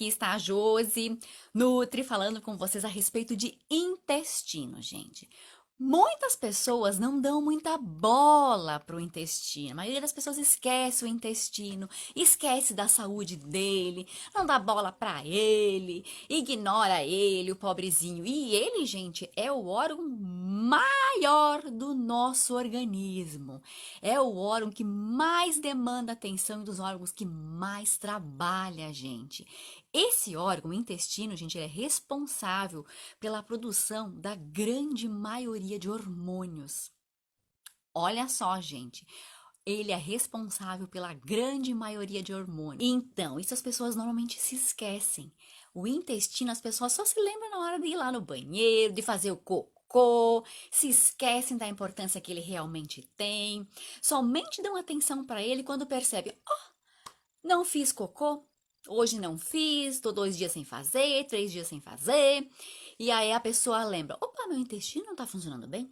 aqui está a Josi, Nutri, falando com vocês a respeito de intestino, gente. Muitas pessoas não dão muita bola para o intestino. A maioria das pessoas esquece o intestino, esquece da saúde dele, não dá bola para ele, ignora ele, o pobrezinho. E ele, gente, é o órgão maior do nosso organismo. É o órgão que mais demanda atenção e dos órgãos que mais trabalha, gente. Esse órgão, o intestino, gente, ele é responsável pela produção da grande maioria de hormônios. Olha só, gente, ele é responsável pela grande maioria de hormônios. Então, isso as pessoas normalmente se esquecem. O intestino, as pessoas só se lembram na hora de ir lá no banheiro, de fazer o cocô, se esquecem da importância que ele realmente tem, somente dão atenção para ele quando percebem, não fiz cocô, hoje não fiz, tô 2 dias sem fazer, 3 dias sem fazer. E aí a pessoa lembra, opa, meu intestino não tá funcionando bem.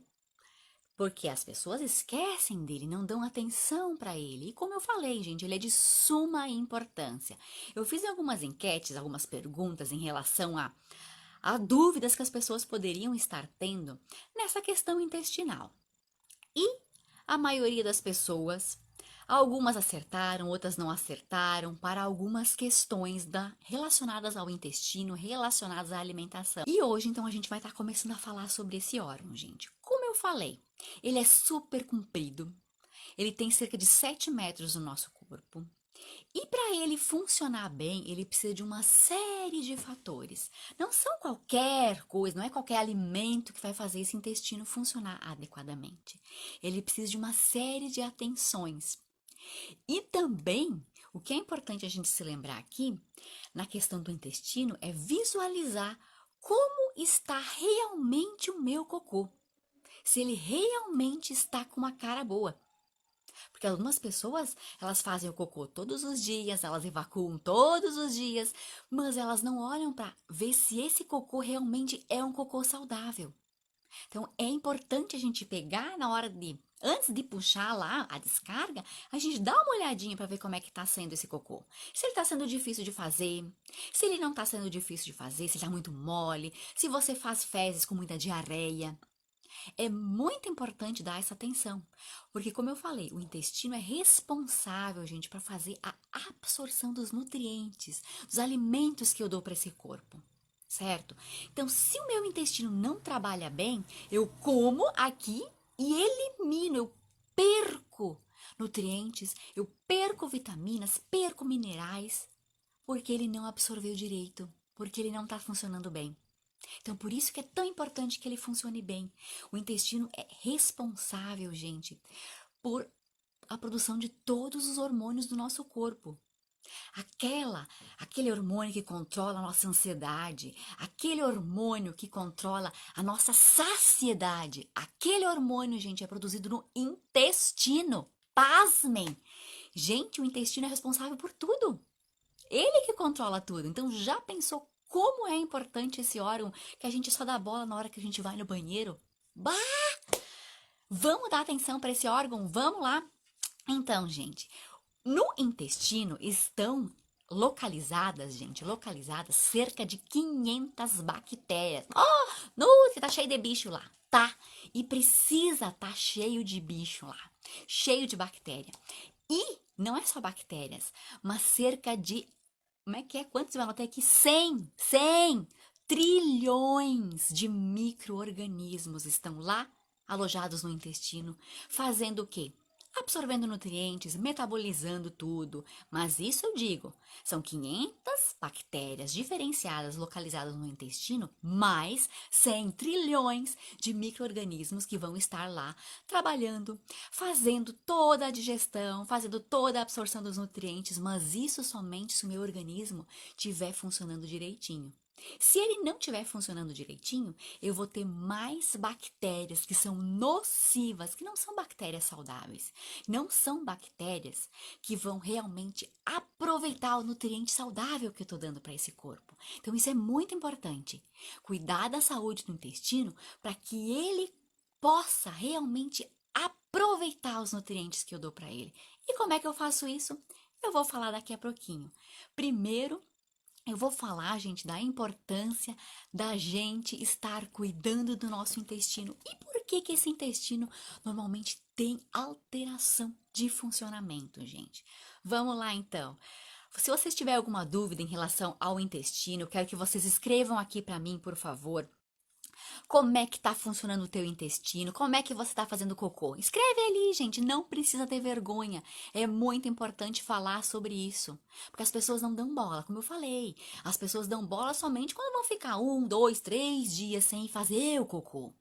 Porque as pessoas esquecem dele, não dão atenção para ele. E como eu falei, gente, ele é de suma importância. Eu fiz algumas enquetes, algumas perguntas em relação a dúvidas que as pessoas poderiam estar tendo nessa questão intestinal. E a maioria das pessoas, algumas acertaram, outras não acertaram, para algumas questões relacionadas ao intestino, relacionadas à alimentação. E hoje, então, a gente vai estar começando a falar sobre esse órgão, gente. Como eu falei, ele é super comprido, ele tem cerca de 7 metros no nosso corpo. E para ele funcionar bem, ele precisa de uma série de fatores. Não são qualquer coisa, não é qualquer alimento que vai fazer esse intestino funcionar adequadamente. Ele precisa de uma série de atenções. E também, o que é importante a gente se lembrar aqui, na questão do intestino, é visualizar como está realmente o meu cocô. Se ele realmente está com uma cara boa. Porque algumas pessoas, elas fazem o cocô todos os dias, elas evacuam todos os dias, mas elas não olham para ver se esse cocô realmente é um cocô saudável. Então, é importante a gente pegar na hora antes de puxar lá a descarga, a gente dá uma olhadinha para ver como é que está sendo esse cocô. Se ele está sendo difícil de fazer, se ele não está sendo difícil de fazer, se está muito mole, se você faz fezes com muita diarreia. É muito importante dar essa atenção, porque como eu falei, o intestino é responsável, gente, para fazer a absorção dos nutrientes, dos alimentos que eu dou para esse corpo, certo? Então, se o meu intestino não trabalha bem, eu como aqui e elimino, eu perco nutrientes, eu perco vitaminas, perco minerais, porque ele não absorveu direito, porque ele não está funcionando bem. Então, por isso que é tão importante que ele funcione bem. O intestino é responsável, gente, por a produção de todos os hormônios do nosso corpo. Aquele hormônio que controla a nossa ansiedade, aquele hormônio que controla a nossa saciedade, aquele hormônio, gente, é produzido no intestino. Pasmem! Gente, o intestino é responsável por tudo. Ele que controla tudo. Então, já pensou como é importante esse órgão que a gente só dá bola na hora que a gente vai no banheiro? Bah! Vamos dar atenção para esse órgão? Vamos lá? Então, gente, no intestino estão localizadas, gente, localizadas cerca de 500 bactérias. Oh, Nutri, tá cheio de bicho lá. Tá. E precisa tá cheio de bicho lá. Cheio de bactéria. E não é só bactérias, mas cerca de como é que é? Quantos eu anotei aqui? 100 trilhões de micro-organismos estão lá alojados no intestino, fazendo o quê? Absorvendo nutrientes, metabolizando tudo. Mas isso eu digo, são 500 bactérias diferenciadas localizadas no intestino, mais 100 trilhões de micro-organismos que vão estar lá trabalhando, fazendo toda a digestão, fazendo toda a absorção dos nutrientes, mas isso somente se o meu organismo estiver funcionando direitinho. Se ele não estiver funcionando direitinho, eu vou ter mais bactérias que são nocivas, que não são bactérias saudáveis, não são bactérias que vão realmente aproveitar o nutriente saudável que eu estou dando para esse corpo. Então, isso é muito importante. Cuidar da saúde do intestino para que ele possa realmente aproveitar os nutrientes que eu dou para ele. E como é que eu faço isso? Eu vou falar daqui a pouquinho. Primeiro, eu vou falar, gente, da importância da gente estar cuidando do nosso intestino. E por que que esse intestino normalmente tem alteração de funcionamento, gente? Vamos lá, então. Se vocês tiverem alguma dúvida em relação ao intestino, eu quero que vocês escrevam aqui para mim, por favor. Como é que tá funcionando o teu intestino? Como é que você tá fazendo cocô? Escreve ali, gente, não precisa ter vergonha. É muito importante falar sobre isso, porque as pessoas não dão bola, como eu falei. As pessoas dão bola somente quando vão ficar 1, 2, 3 dias sem fazer o cocô.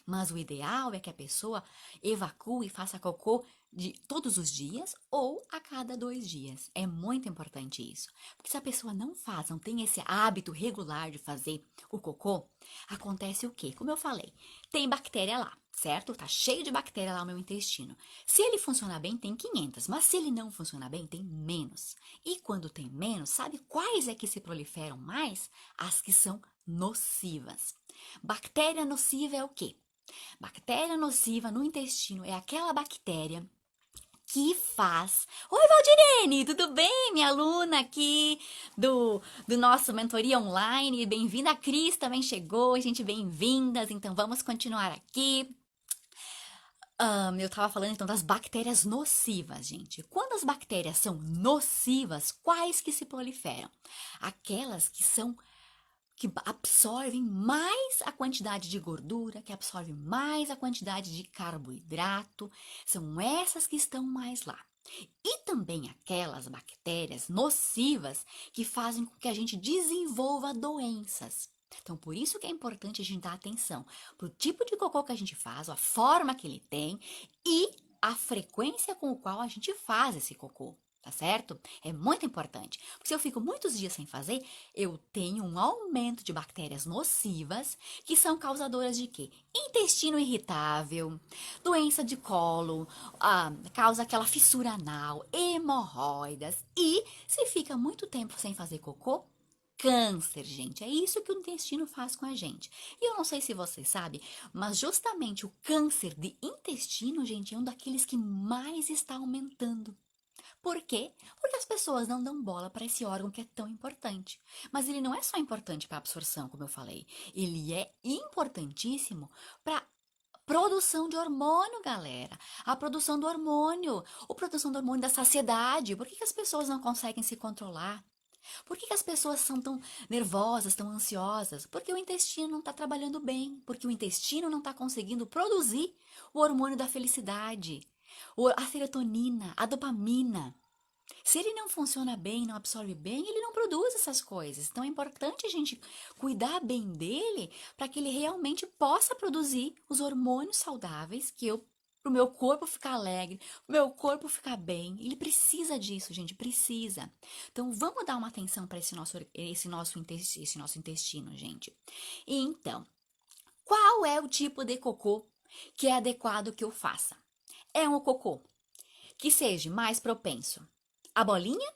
Mas o ideal é que a pessoa evacue e faça cocô de todos os dias ou a cada 2 dias. É muito importante isso. Porque se a pessoa não faz, não tem esse hábito regular de fazer o cocô, acontece o quê? Como eu falei, tem bactéria lá, certo? Tá cheio de bactéria lá no meu intestino. Se ele funcionar bem, tem 500, mas se ele não funcionar bem, tem menos. E quando tem menos, sabe quais é que se proliferam mais? As que são nocivas. Bactéria nociva é o quê? Bactéria nociva no intestino é aquela bactéria que faz. Oi, Valdirene, tudo bem? Minha aluna aqui do nosso mentoria online. Bem-vinda, a Cris também chegou, gente, bem-vindas. Então vamos continuar aqui. Eu tava falando então das bactérias nocivas, gente. Quando as bactérias são nocivas, quais que se proliferam? Aquelas que absorvem mais a quantidade de gordura, que absorvem mais a quantidade de carboidrato, são essas que estão mais lá. E também aquelas bactérias nocivas que fazem com que a gente desenvolva doenças. Então, por isso que é importante a gente dar atenção para o tipo de cocô que a gente faz, a forma que ele tem e a frequência com a qual a gente faz esse cocô. Tá certo? É muito importante. Porque se eu fico muitos dias sem fazer, eu tenho um aumento de bactérias nocivas que são causadoras de quê? Intestino irritável, doença de colo, causa aquela fissura anal, hemorroidas e se fica muito tempo sem fazer cocô, câncer, gente. É isso que o intestino faz com a gente. E eu não sei se você sabe, mas justamente o câncer de intestino, gente, é um daqueles que mais está aumentando. Por quê? Porque as pessoas não dão bola para esse órgão que é tão importante. Mas ele não é só importante para a absorção, como eu falei. Ele é importantíssimo para produção de hormônio, galera. A produção do hormônio. A produção do hormônio da saciedade. Por que que as pessoas não conseguem se controlar? Por que que as pessoas são tão nervosas, tão ansiosas? Porque o intestino não está trabalhando bem. Porque o intestino não está conseguindo produzir o hormônio da felicidade, a serotonina, a dopamina. Se ele não funciona bem, não absorve bem, ele não produz essas coisas. Então é importante a gente cuidar bem dele para que ele realmente possa produzir os hormônios saudáveis que eu para o meu corpo ficar alegre, o meu corpo ficar bem. Ele precisa disso, gente, precisa. Então vamos dar uma atenção para esse nosso intestino, gente. E então, qual é o tipo de cocô que é adequado que eu faça? É um cocô que seja mais propenso à bolinha,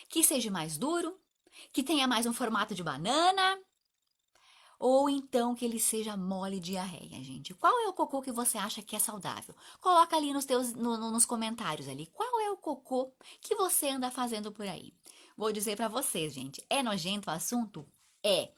que seja mais duro, que tenha mais um formato de banana, ou então que ele seja mole diarreia, gente. Qual é o cocô que você acha que é saudável? Coloca ali nos comentários ali. Qual é o cocô que você anda fazendo por aí? Vou dizer pra vocês, gente. É nojento o assunto? É.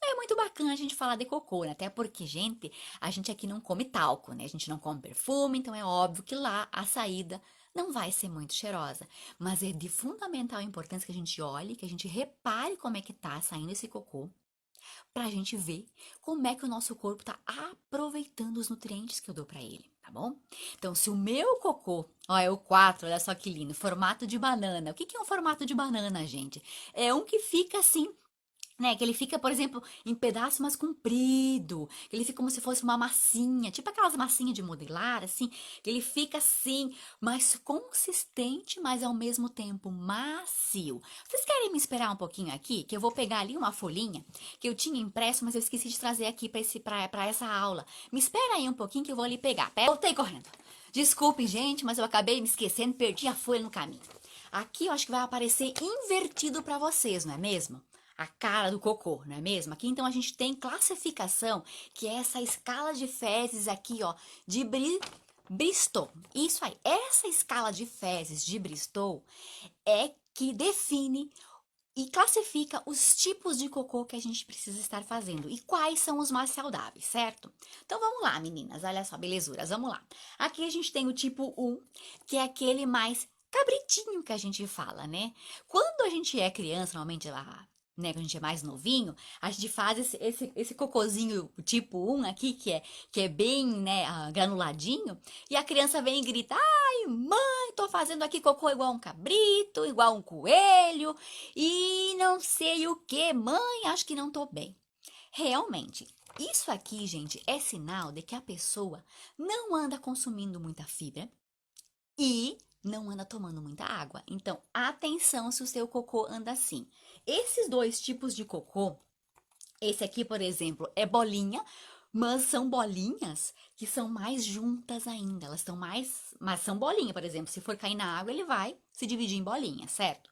Não é muito bacana a gente falar de cocô, né? Até porque, gente, a gente aqui não come talco, né? A gente não come perfume, então é óbvio que lá a saída não vai ser muito cheirosa. Mas é de fundamental importância que a gente olhe, que a gente repare como é que tá saindo esse cocô para a gente ver como é que o nosso corpo está aproveitando os nutrientes que eu dou para ele, tá bom? Então, se o meu cocô, ó, é o 4, olha só que lindo, formato de banana. O que que é um formato de banana, gente? É um que fica assim, né? Que ele fica, por exemplo, em pedaço mais comprido. Que ele fica como se fosse uma massinha, tipo aquelas massinhas de modelar, assim. Que ele fica assim, mais consistente, mas ao mesmo tempo macio. Vocês querem me esperar um pouquinho aqui? Que eu vou pegar ali uma folhinha que eu tinha impresso, mas eu esqueci de trazer aqui para essa aula. Me espera aí um pouquinho que eu vou ali pegar. Voltei correndo. Desculpem, gente, mas eu acabei me esquecendo, perdi a folha no caminho. Aqui eu acho que vai aparecer invertido para vocês, não é mesmo? A cara do cocô, não é mesmo? Aqui então a gente tem classificação, que é essa escala de fezes aqui, ó, de Bristol. Isso aí, essa escala de fezes de Bristol é que define e classifica os tipos de cocô que a gente precisa estar fazendo e quais são os mais saudáveis, certo? Então vamos lá, meninas, olha só, belezuras, vamos lá. Aqui a gente tem o tipo 1, que é aquele mais cabritinho que a gente fala, né? Quando a gente é criança, normalmente lá, né, quando a gente é mais novinho, a gente faz esse cocôzinho tipo 1 aqui, que é bem, né, granuladinho, e a criança vem e grita: ai, mãe, tô fazendo aqui cocô igual um cabrito, igual um coelho, e não sei o que, mãe, acho que não tô bem. Realmente, isso aqui, gente, é sinal de que a pessoa não anda consumindo muita fibra e não anda tomando muita água. Então, atenção se o seu cocô anda assim. Esses dois tipos de cocô, esse aqui, por exemplo, é bolinha, mas são bolinhas que são mais juntas ainda. Elas estão mais. Mas são bolinha, por exemplo. Se for cair na água, ele vai se dividir em bolinha, certo?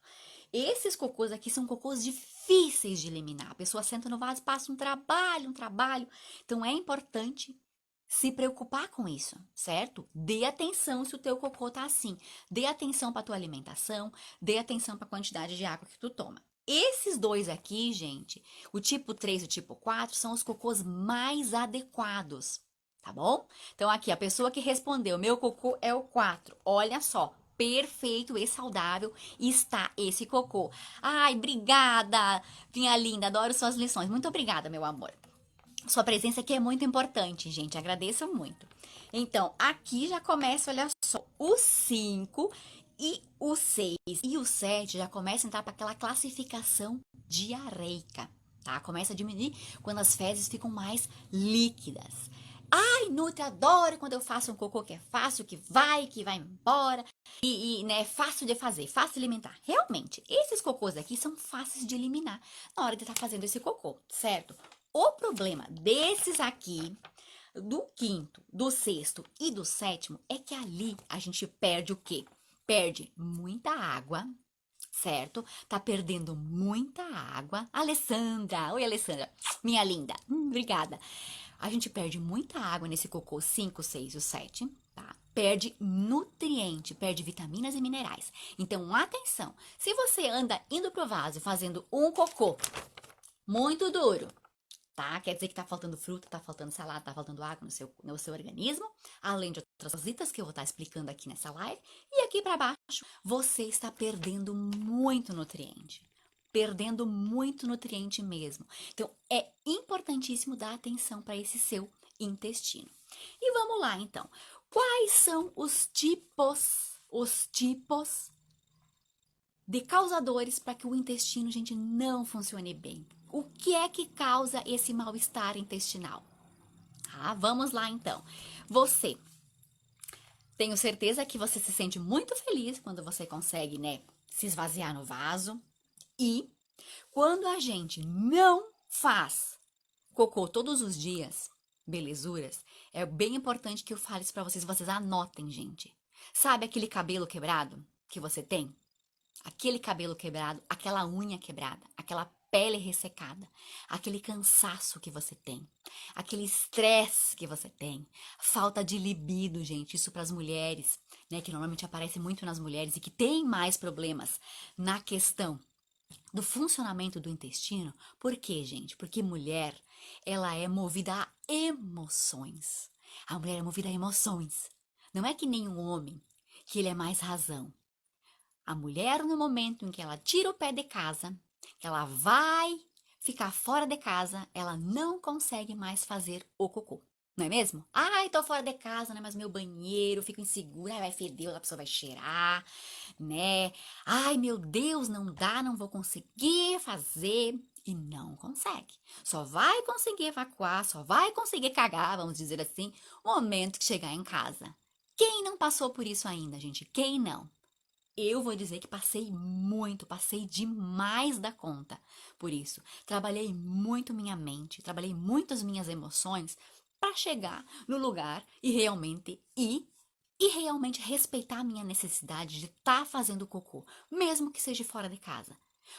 Esses cocôs aqui são cocôs difíceis de eliminar. A pessoa senta no vaso, passa um trabalho, um trabalho. Então é importante se preocupar com isso, certo? Dê atenção se o teu cocô tá assim. Dê atenção para tua alimentação, dê atenção para a quantidade de água que tu toma. Esses dois aqui, gente, o tipo 3 e o tipo 4 são os cocôs mais adequados, tá bom? Então aqui a pessoa que respondeu, meu cocô é o 4. Olha só, perfeito e saudável está esse cocô. Ai, obrigada, minha linda, adoro suas lições. Muito obrigada, meu amor. Sua presença aqui é muito importante, gente. Agradeço muito. Então, aqui já começa, olha só, o 5 e o 6 e o 7 já começa a entrar para aquela classificação diarreica, tá? Começa a diminuir quando as fezes ficam mais líquidas. Ai, Nutri, adoro quando eu faço um cocô que é fácil, que vai embora e né, fácil de fazer, fácil de alimentar. Realmente, esses cocôs aqui são fáceis de eliminar na hora de estar fazendo esse cocô, certo? O problema desses aqui, do quinto, do sexto e do sétimo, é que ali a gente perde o quê? Perde muita água, certo? Tá perdendo muita água. Alessandra, oi Alessandra, minha linda, obrigada. A gente perde muita água nesse cocô 5, 6 e o 7, tá? Perde nutriente, perde vitaminas e minerais. Então, atenção, se você anda indo pro vaso fazendo um cocô muito duro, tá? Quer dizer que tá faltando fruta, tá faltando salada, tá faltando água no seu organismo, além de outras coisitas que eu vou estar explicando aqui nessa live. E aqui para baixo, você está perdendo muito nutriente. Perdendo muito nutriente mesmo. Então, é importantíssimo dar atenção para esse seu intestino. E vamos lá, então. Quais são os tipos de causadores para que o intestino, gente, não funcione bem? O que é que causa esse mal-estar intestinal? Vamos lá então. Você, tenho certeza que você se sente muito feliz quando você consegue, né, se esvaziar no vaso. E quando a gente não faz cocô todos os dias, belezuras, é bem importante que eu fale isso para vocês anotem, gente. Sabe aquele cabelo quebrado que você tem? Aquele cabelo quebrado, aquela unha quebrada, aquela pele ressecada, aquele cansaço que você tem, aquele estresse que você tem, falta de libido, gente, isso para as mulheres, né, que normalmente aparece muito nas mulheres e que tem mais problemas na questão do funcionamento do intestino. Por quê, gente? Porque mulher, ela é movida a emoções. A mulher é movida a emoções. Não é que nem um homem, que ele é mais razão. A mulher, no momento em que ela tira o pé de casa, que ela vai ficar fora de casa, ela não consegue mais fazer o cocô. Não é mesmo? Ai, tô fora de casa, né? Mas meu banheiro, fico insegura, ai, vai feder, a pessoa vai cheirar, né? Ai, meu Deus, não dá, não vou conseguir fazer. E não consegue. Só vai conseguir evacuar, só vai conseguir cagar, vamos dizer assim, no momento que chegar em casa. Quem não passou por isso ainda, gente? Quem não? Eu vou dizer que passei demais da conta por isso. Trabalhei muito minha mente, trabalhei muito as minhas emoções para chegar no lugar e realmente ir e realmente respeitar a minha necessidade de estar fazendo cocô, mesmo que seja fora de casa.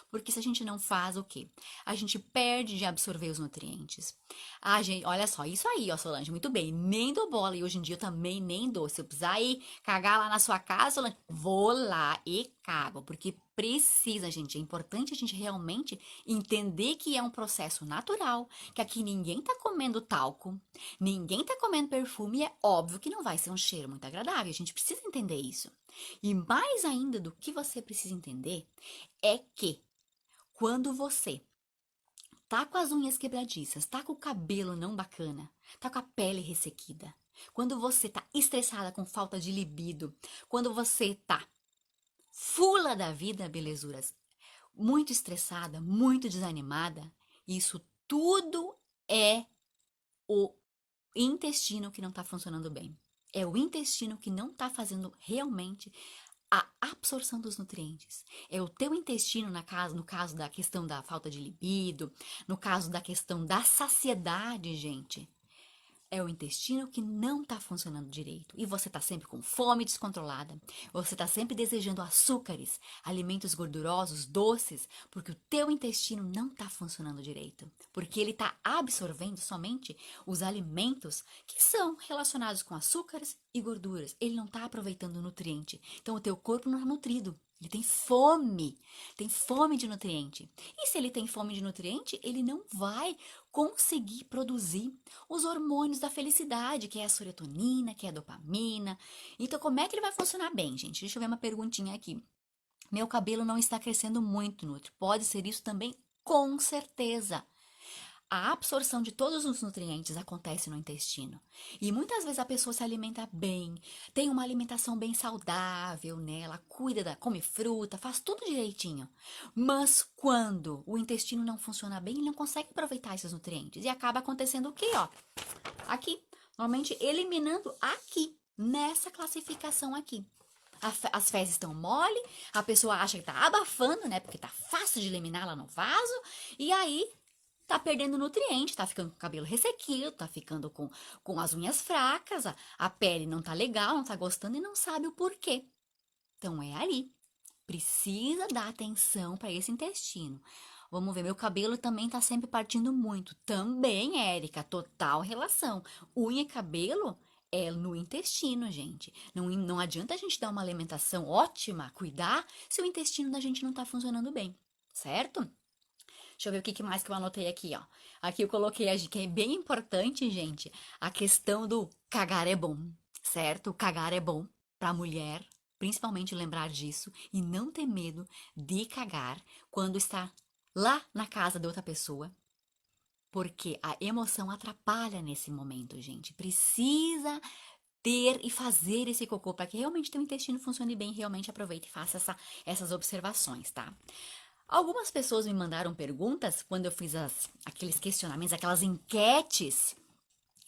Porque se a gente não faz o quê? A gente perde de absorver os nutrientes. A gente, olha só, isso aí, ó, Solange, muito bem. Nem dou bola e hoje em dia eu também nem dou. Se eu precisar ir cagar lá na sua casa, Solange, vou lá e água, porque precisa, gente. É importante a gente realmente entender que é um processo natural, que aqui ninguém tá comendo talco, ninguém tá comendo perfume, e é óbvio que não vai ser um cheiro muito agradável. A gente precisa entender isso. E mais ainda do que você precisa entender é que quando você tá com as unhas quebradiças, tá com o cabelo não bacana, tá com a pele ressequida, quando você tá estressada com falta de libido, quando você tá fula da vida, belezuras, muito estressada, muito desanimada, isso tudo é o intestino que não tá funcionando bem. É o intestino que não tá fazendo realmente a absorção dos nutrientes. É o teu intestino, no caso da questão da falta de libido, no caso da questão da saciedade, gente. É o intestino que não está funcionando direito. E você está sempre com fome descontrolada. Você está sempre desejando açúcares, alimentos gordurosos, doces, porque o teu intestino não está funcionando direito. Porque ele está absorvendo somente os alimentos que são relacionados com açúcares e gorduras. Ele não está aproveitando o nutriente. Então o teu corpo não é nutrido. Ele tem fome de nutriente. E se ele tem fome de nutriente, ele não vai conseguir produzir os hormônios da felicidade, que é a serotonina, que é a dopamina. Então, como é que ele vai funcionar bem, gente? Deixa eu ver uma perguntinha aqui. Meu cabelo não está crescendo muito, Nutri. Pode ser isso também? Com certeza. A absorção de todos os nutrientes acontece no intestino. E muitas vezes a pessoa se alimenta bem, tem uma alimentação bem saudável, né? Ela come fruta, faz tudo direitinho. Mas quando o intestino não funciona bem, ele não consegue aproveitar esses nutrientes. E acaba acontecendo o quê, ó? Aqui. Normalmente eliminando aqui, nessa classificação aqui. As fezes estão mole, a pessoa acha que tá abafando, né? Porque tá fácil de eliminar lá no vaso. E aí tá perdendo nutriente, tá ficando com o cabelo ressequido, tá ficando com as unhas fracas, a pele não tá legal, não tá gostando e não sabe o porquê. Então é ali. Precisa dar atenção para esse intestino. Vamos ver, meu cabelo também tá sempre partindo muito. Também, Érica, total relação. Unha e cabelo é no intestino, gente. Não adianta a gente dar uma alimentação ótima, cuidar, se o intestino da gente não tá funcionando bem, certo? Deixa eu ver o que mais que eu anotei aqui, ó. Aqui eu coloquei a que é bem importante, gente, a questão do cagar é bom, certo? Cagar é bom para mulher, principalmente lembrar disso e não ter medo de cagar quando está lá na casa de outra pessoa, porque a emoção atrapalha nesse momento, gente. Precisa ter e fazer esse cocô para que realmente teu intestino funcione bem, realmente aproveite e faça essas observações, tá? Algumas pessoas me mandaram perguntas quando eu fiz aqueles questionamentos, aquelas enquetes.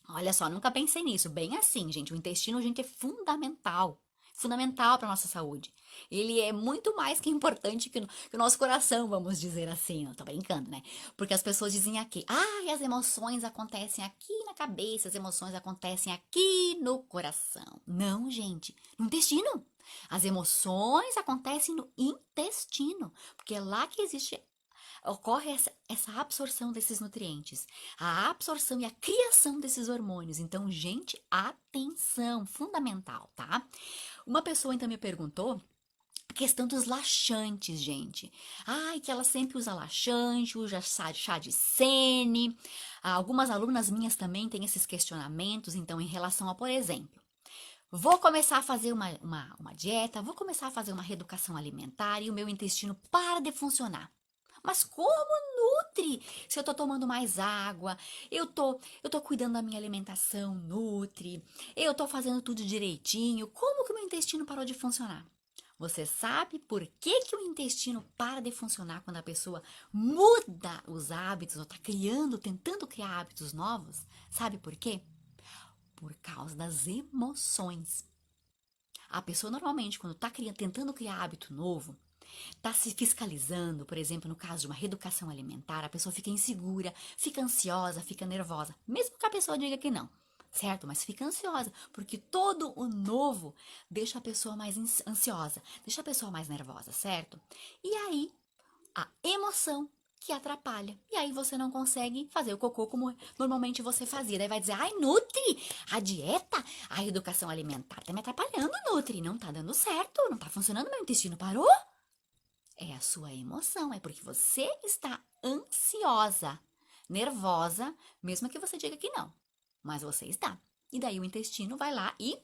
Olha só, nunca pensei nisso. Bem assim, gente, o intestino, gente, é fundamental. Fundamental para nossa saúde. Ele é muito mais que importante que o nosso coração, vamos dizer assim. Eu tô brincando, né? Porque as pessoas dizem aqui, as emoções acontecem aqui na cabeça, as emoções acontecem aqui no coração. Não, gente, no intestino. As emoções acontecem no intestino, porque é lá que ocorre essa absorção desses nutrientes, a absorção e a criação desses hormônios. Então, gente, atenção, fundamental, tá? Uma pessoa então me perguntou a questão dos laxantes, gente. Ai, que ela sempre usa laxante, usa chá de sene. Algumas alunas minhas também têm esses questionamentos, então, em relação a, por exemplo, vou começar a fazer uma dieta, vou começar a fazer uma reeducação alimentar e o meu intestino para de funcionar. Mas como nutre? Se eu tô tomando mais água, eu tô cuidando da minha alimentação, nutre, eu tô fazendo tudo direitinho, como que o meu intestino parou de funcionar? Você sabe por que o intestino para de funcionar quando a pessoa muda os hábitos ou tá tentando criar hábitos novos? Sabe por quê? Por causa das emoções. A pessoa normalmente, quando está tentando criar hábito novo, está se fiscalizando, por exemplo, no caso de uma reeducação alimentar, a pessoa fica insegura, fica ansiosa, fica nervosa, mesmo que a pessoa diga que não, certo? Mas fica ansiosa, porque todo o novo deixa a pessoa mais ansiosa, deixa a pessoa mais nervosa, certo? E aí, a emoção que atrapalha. E aí você não consegue fazer o cocô como normalmente você fazia. Daí vai dizer, ai, Nutri, a dieta, a educação alimentar tá me atrapalhando, Nutri. Não tá dando certo, não tá funcionando, meu intestino parou. É a sua emoção, é porque você está ansiosa, nervosa, mesmo que você diga que não, mas você está. E daí o intestino vai lá e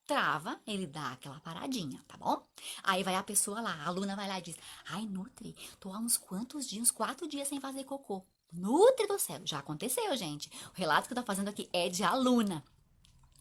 trava, ele dá aquela paradinha, tá bom? Aí vai a pessoa lá, a aluna vai lá e diz: Ai, Nutri, tô há uns quantos dias, uns 4 dias sem fazer cocô. Nutri do céu, já aconteceu, gente. O relato que eu tô fazendo aqui é de aluna.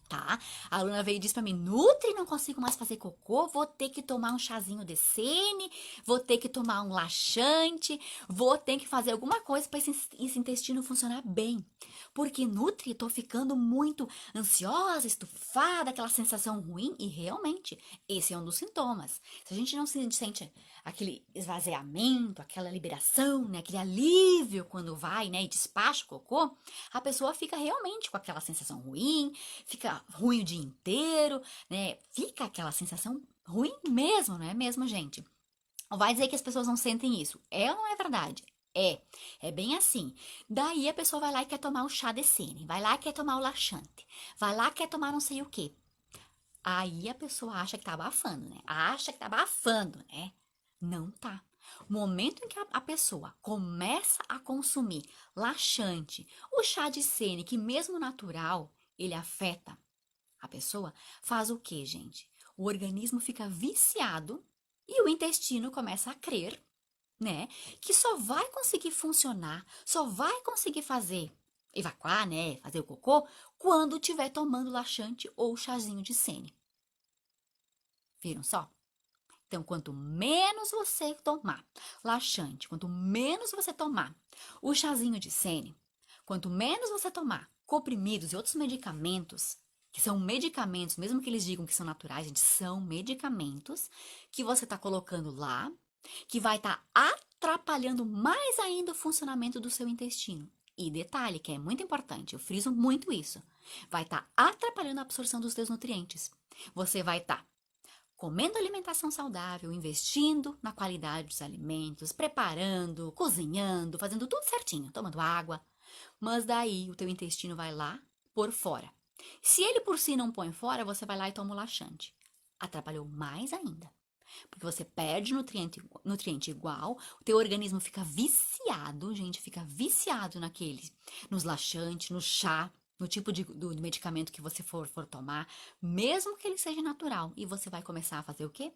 Tá? A aluna veio e disse pra mim: Nutri, não consigo mais fazer cocô, vou ter que tomar um chazinho de sene, vou ter que tomar um laxante, vou ter que fazer alguma coisa para esse intestino funcionar bem. Porque, Nutri, tô ficando muito ansiosa, estufada, aquela sensação ruim, e realmente, esse é um dos sintomas. Se a gente não se sente aquele esvaziamento, aquela liberação, né, aquele alívio quando vai, né, e despacha o cocô, a pessoa fica realmente com aquela sensação ruim, fica ruim o dia inteiro, né? Fica aquela sensação ruim mesmo, não é mesmo, gente? Vai dizer que as pessoas não sentem isso. É ou não é verdade? É bem assim. Daí a pessoa vai lá e quer tomar o chá de sene, vai lá e quer tomar o laxante, vai lá e quer tomar não sei o quê. Aí a pessoa acha que tá abafando, né? Acha que tá abafando, né? Não tá. O momento em que a pessoa começa a consumir laxante, o chá de sene, que mesmo natural, ele afeta a pessoa, faz o quê, gente? O organismo fica viciado e o intestino começa a crer, né, que só vai conseguir funcionar, só vai conseguir fazer, evacuar, né, fazer o cocô, quando estiver tomando laxante ou chazinho de sene. Viram só? Então, quanto menos você tomar laxante, quanto menos você tomar o chazinho de sene, quanto menos você tomar comprimidos e outros medicamentos, que são medicamentos, mesmo que eles digam que são naturais, gente, são medicamentos que você está colocando lá, que vai estar atrapalhando mais ainda o funcionamento do seu intestino. E detalhe, que é muito importante, eu friso muito isso, vai estar atrapalhando a absorção dos teus nutrientes. Você vai estar comendo alimentação saudável, investindo na qualidade dos alimentos, preparando, cozinhando, fazendo tudo certinho, tomando água. Mas daí o teu intestino vai lá por fora. Se ele por si não põe fora, você vai lá e toma o laxante. Atrapalhou mais ainda. Porque você perde nutriente igual, o teu organismo fica viciado, gente, fica viciado nos laxantes, no chá, no tipo do medicamento que você for tomar, mesmo que ele seja natural. E você vai começar a fazer o quê?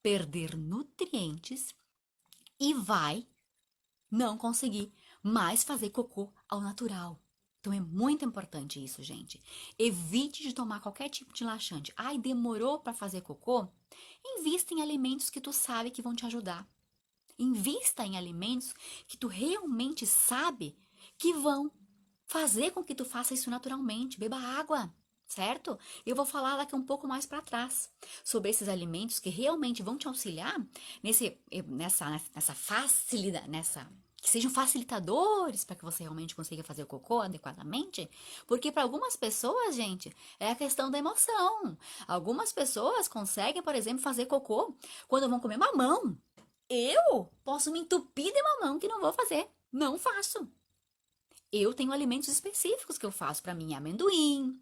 Perder nutrientes e vai não conseguir mais fazer cocô ao natural. Então é muito importante isso, gente. Evite de tomar qualquer tipo de laxante. Ai, demorou para fazer cocô? Invista em alimentos que tu sabe que vão te ajudar. Invista em alimentos que tu realmente sabe que vão fazer com que tu faça isso naturalmente. Beba água, certo? Eu vou falar daqui um pouco mais para trás sobre esses alimentos que realmente vão te auxiliar nessa facilidade, que sejam facilitadores para que você realmente consiga fazer o cocô adequadamente, porque para algumas pessoas, gente, é a questão da emoção. Algumas pessoas conseguem, por exemplo, fazer cocô quando vão comer mamão. Eu posso me entupir de mamão que não vou fazer. Não faço. Eu tenho alimentos específicos que eu faço para mim, amendoim,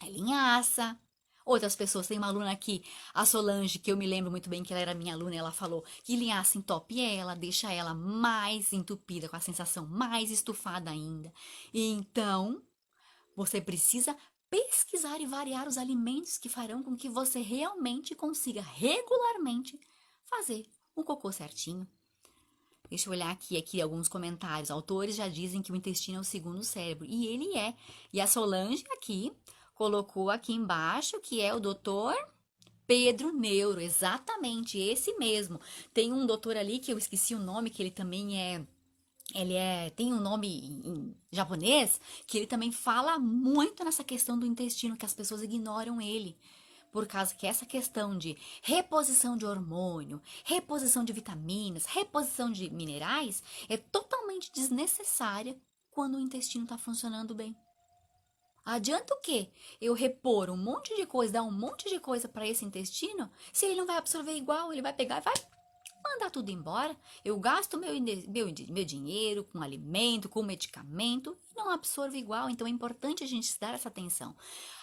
linhaça. Outras pessoas, tem uma aluna aqui, a Solange, que eu me lembro muito bem que ela era minha aluna, e ela falou que linhaça entope ela, deixa ela mais entupida, com a sensação mais estufada ainda. Então, você precisa pesquisar e variar os alimentos que farão com que você realmente consiga regularmente fazer o cocô certinho. Deixa eu olhar aqui alguns comentários. Autores já dizem que o intestino é o segundo cérebro. E ele é. E a Solange aqui colocou aqui embaixo que é o doutor Pedro Neuro. Exatamente, esse mesmo. Tem um doutor ali que eu esqueci o nome, que ele também é. Tem um nome em japonês que ele também fala muito nessa questão do intestino, que as pessoas ignoram ele. Por causa que essa questão de reposição de hormônio, reposição de vitaminas, reposição de minerais é totalmente desnecessária quando o intestino está funcionando bem. Adianta o quê? Eu repor um monte de coisa, dar um monte de coisa para esse intestino, se ele não vai absorver igual, ele vai pegar e vai mandar tudo embora. Eu gasto meu dinheiro com alimento, com medicamento e não absorvo igual. Então é importante a gente dar essa atenção.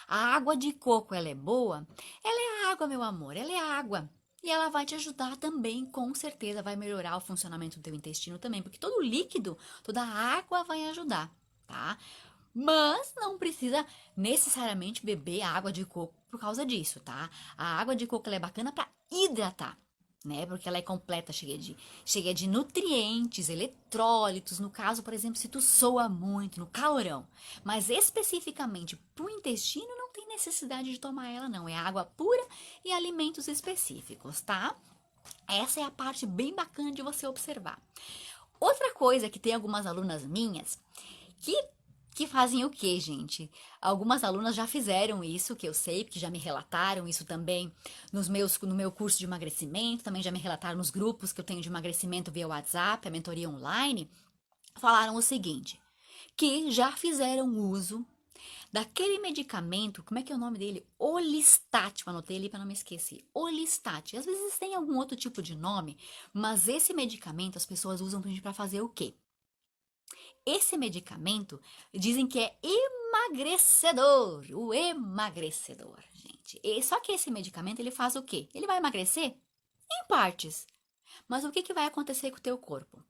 A água de coco, ela é boa? Ela é água, meu amor, ela é água. E ela vai te ajudar também, com certeza, vai melhorar o funcionamento do teu intestino também, porque todo líquido, toda água vai ajudar, tá? Mas não precisa necessariamente beber água de coco por causa disso, tá? A água de coco ela é bacana para hidratar, né? Porque ela é completa, cheia de nutrientes, eletrólitos. No caso, por exemplo, se tu soa muito no calorão, mas especificamente para o intestino, não tem necessidade de tomar ela, não. É água pura e alimentos específicos, tá? Essa é a parte bem bacana de você observar. Outra coisa que tem algumas alunas minhas que que fazem o quê, gente? Algumas alunas já fizeram isso, que eu sei, porque já me relataram isso também no meu curso de emagrecimento, também já me relataram nos grupos que eu tenho de emagrecimento via WhatsApp, a mentoria online, falaram o seguinte, que já fizeram uso daquele medicamento, como é que é o nome dele? Olistat, eu anotei ali para não me esquecer. Olistat. Às vezes tem algum outro tipo de nome, mas esse medicamento as pessoas usam para fazer o quê? Esse medicamento dizem que é emagrecedor, o emagrecedor, gente. Só que esse medicamento ele faz o quê? Ele vai emagrecer em partes. Mas o que, que vai acontecer com o teu corpo?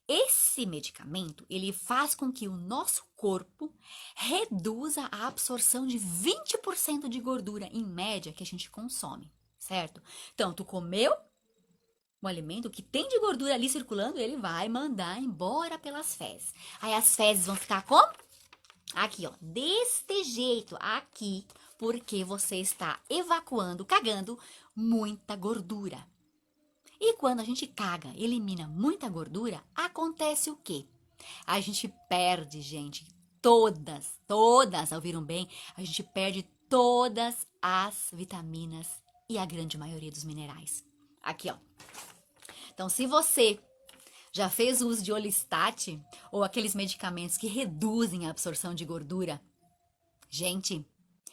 Esse medicamento, ele faz com que o nosso corpo reduza a absorção de 20% de gordura em média que a gente consome, certo? Então, tu comeu o alimento que tem de gordura ali circulando, ele vai mandar embora pelas fezes. Aí as fezes vão ficar como? Aqui, ó, deste jeito, aqui, porque você está evacuando, cagando muita gordura. E quando a gente caga, elimina muita gordura, acontece o quê? A gente perde, gente, todas, ouviram bem? A gente perde todas as vitaminas e a grande maioria dos minerais. Aqui, ó. Então, se você já fez uso de Olistat ou aqueles medicamentos que reduzem a absorção de gordura, gente,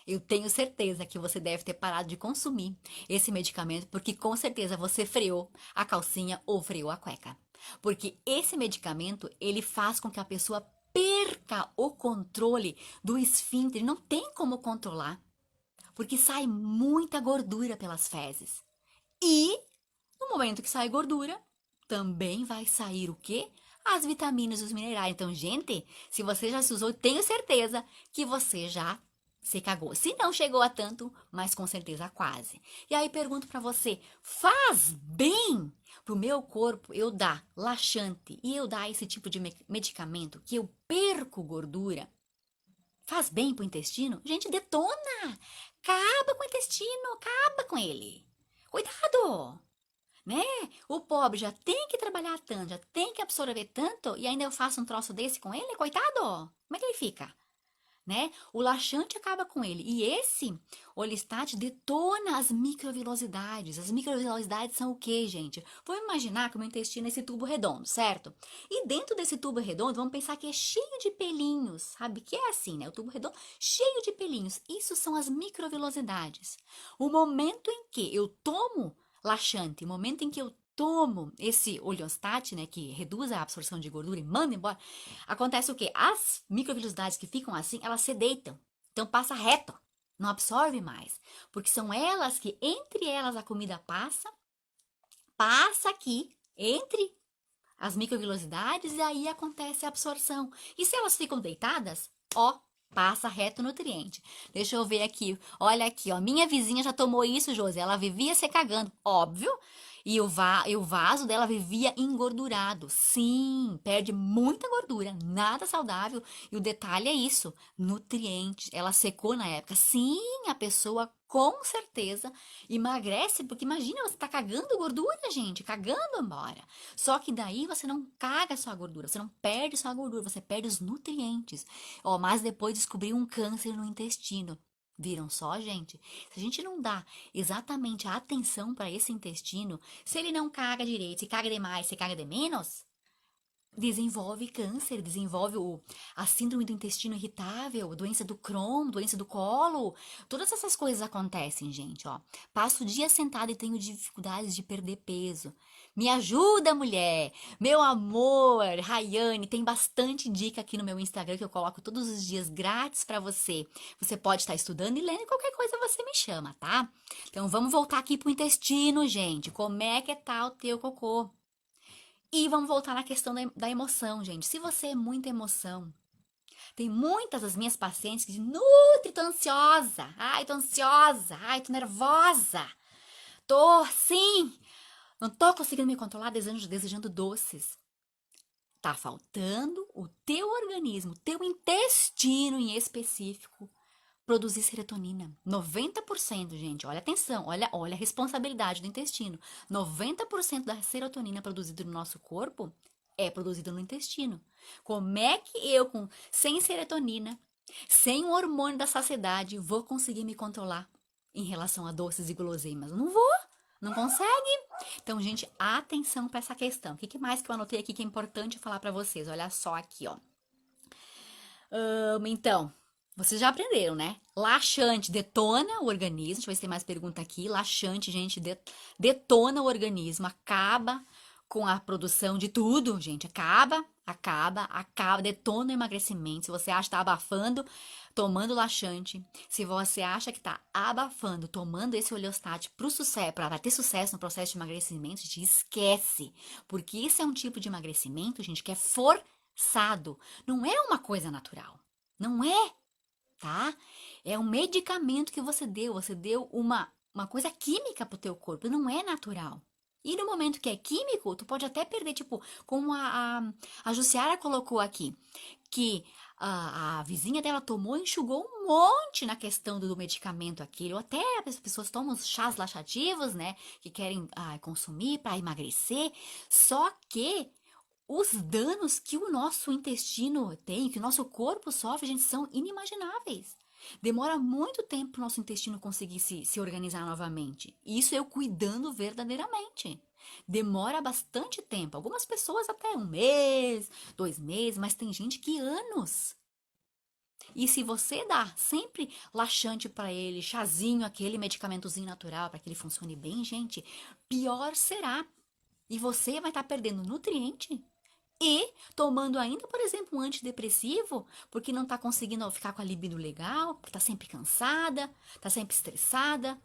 eu tenho certeza que você deve ter parado de consumir esse medicamento porque com certeza você freou a calcinha ou freou a cueca. Porque esse medicamento, ele faz com que a pessoa perca o controle do esfíncter, não tem como controlar, porque sai muita gordura pelas fezes. E no momento que sai gordura, também vai sair o quê? As vitaminas e os minerais. Então, gente, se você já se usou, tenho certeza que você já se cagou. Se não chegou a tanto, mas com certeza quase. E aí pergunto para você, faz bem pro meu corpo eu dar laxante e eu dar esse tipo de medicamento que eu perco gordura? Faz bem pro intestino? Gente, detona! Acaba com o intestino, acaba com ele. Cuidado! Né? O pobre já tem que trabalhar tanto, já tem que absorver tanto, e ainda eu faço um troço desse com ele, coitado! Como é que ele fica? Né? O laxante acaba com ele. E esse Olistat detona as microvilosidades. As microvilosidades são o quê, gente? Vamos imaginar que o meu intestino é esse tubo redondo, certo? E dentro desse tubo redondo, vamos pensar que é cheio de pelinhos, sabe? Que é assim, né? O tubo redondo cheio de pelinhos. Isso são as microvilosidades. O momento em que eu tomo laxante, o momento em que eu tomo esse Olistat, né, que reduz a absorção de gordura e manda embora, acontece o quê? As microvilosidades que ficam assim, elas se deitam. Então passa reto, não absorve mais. Porque são elas que, entre elas, a comida passa aqui, entre as microvilosidades, e aí acontece a absorção. E se elas ficam deitadas, ó, passa reto nutriente. Deixa eu ver aqui. Olha aqui, ó. Minha vizinha já tomou isso, Josi. Ela vivia se cagando, óbvio. E o vaso dela vivia engordurado. Sim, perde muita gordura, nada saudável. E o detalhe é isso, nutrientes. Ela secou na época. Sim, a pessoa com certeza emagrece, porque imagina, você tá cagando gordura, gente, cagando embora. Só que daí você não caga só a gordura, você não perde só a gordura, você perde os nutrientes. Ó, mas depois descobriu um câncer no intestino. Viram só, gente? Se a gente não dá exatamente a atenção para esse intestino, se ele não caga direito, se caga demais, se caga de menos, desenvolve câncer, desenvolve a síndrome do intestino irritável, doença do Crohn, doença do colo. Todas essas coisas acontecem, gente, ó. Passo o dia sentada e tenho dificuldades de perder peso. Me ajuda, mulher! Meu amor, Rayane, tem bastante dica aqui no meu Instagram que eu coloco todos os dias grátis pra você. Você pode estar estudando e lendo e qualquer coisa você me chama, tá? Então vamos voltar aqui pro intestino, gente. Como é que tá o teu cocô? E vamos voltar na questão da emoção, gente. Se você é muita emoção, tem muitas das minhas pacientes que dizem, Nutri, tô ansiosa. Ai, tô ansiosa. Ai, tô nervosa. Tô, sim. Não tô conseguindo me controlar, desejando doces. Tá faltando o teu organismo, o teu intestino em específico, produzir serotonina. 90%, gente, olha atenção, olha a responsabilidade do intestino. 90% da serotonina produzida no nosso corpo é produzida no intestino. Como é que eu, sem serotonina, sem o hormônio da saciedade, vou conseguir me controlar em relação a doces e guloseimas? Não vou, não consegue. Então, gente, atenção para essa questão. O que mais que eu anotei aqui que é importante falar para vocês? Olha só aqui, ó. Então, vocês já aprenderam, né? Laxante detona o organismo. Deixa eu ver se tem mais pergunta aqui. Laxante, gente, detona o organismo, acaba com a produção de tudo, gente. Acaba, detona o emagrecimento. Se você acha que tá abafando, tomando laxante. Se você acha que tá abafando, tomando esse oleostat pro sucesso, para ter sucesso no processo de emagrecimento, gente, esquece. Porque isso é um tipo de emagrecimento, gente, que é forçado. Não é uma coisa natural. Não é, tá? É um medicamento que você deu uma coisa química pro teu corpo, não é natural. E no momento que é químico, tu pode até perder, tipo, como a Jussiara colocou aqui, que a vizinha dela tomou e enxugou um monte na questão do medicamento aquele, ou até as pessoas tomam chás laxativos, né, que querem consumir para emagrecer, só que os danos que o nosso intestino tem, que o nosso corpo sofre, gente, são inimagináveis. Demora muito tempo para o nosso intestino conseguir se organizar novamente. Isso eu cuidando verdadeiramente. Demora bastante tempo. Algumas pessoas até um mês, 2 meses, mas tem gente que anos. E se você dá sempre laxante para ele, chazinho, aquele medicamentozinho natural para que ele funcione bem, gente, pior será. E você vai estar perdendo nutriente e tomando ainda, por exemplo, um antidepressivo, porque não está conseguindo ficar com a libido legal, porque está sempre cansada, está sempre estressada,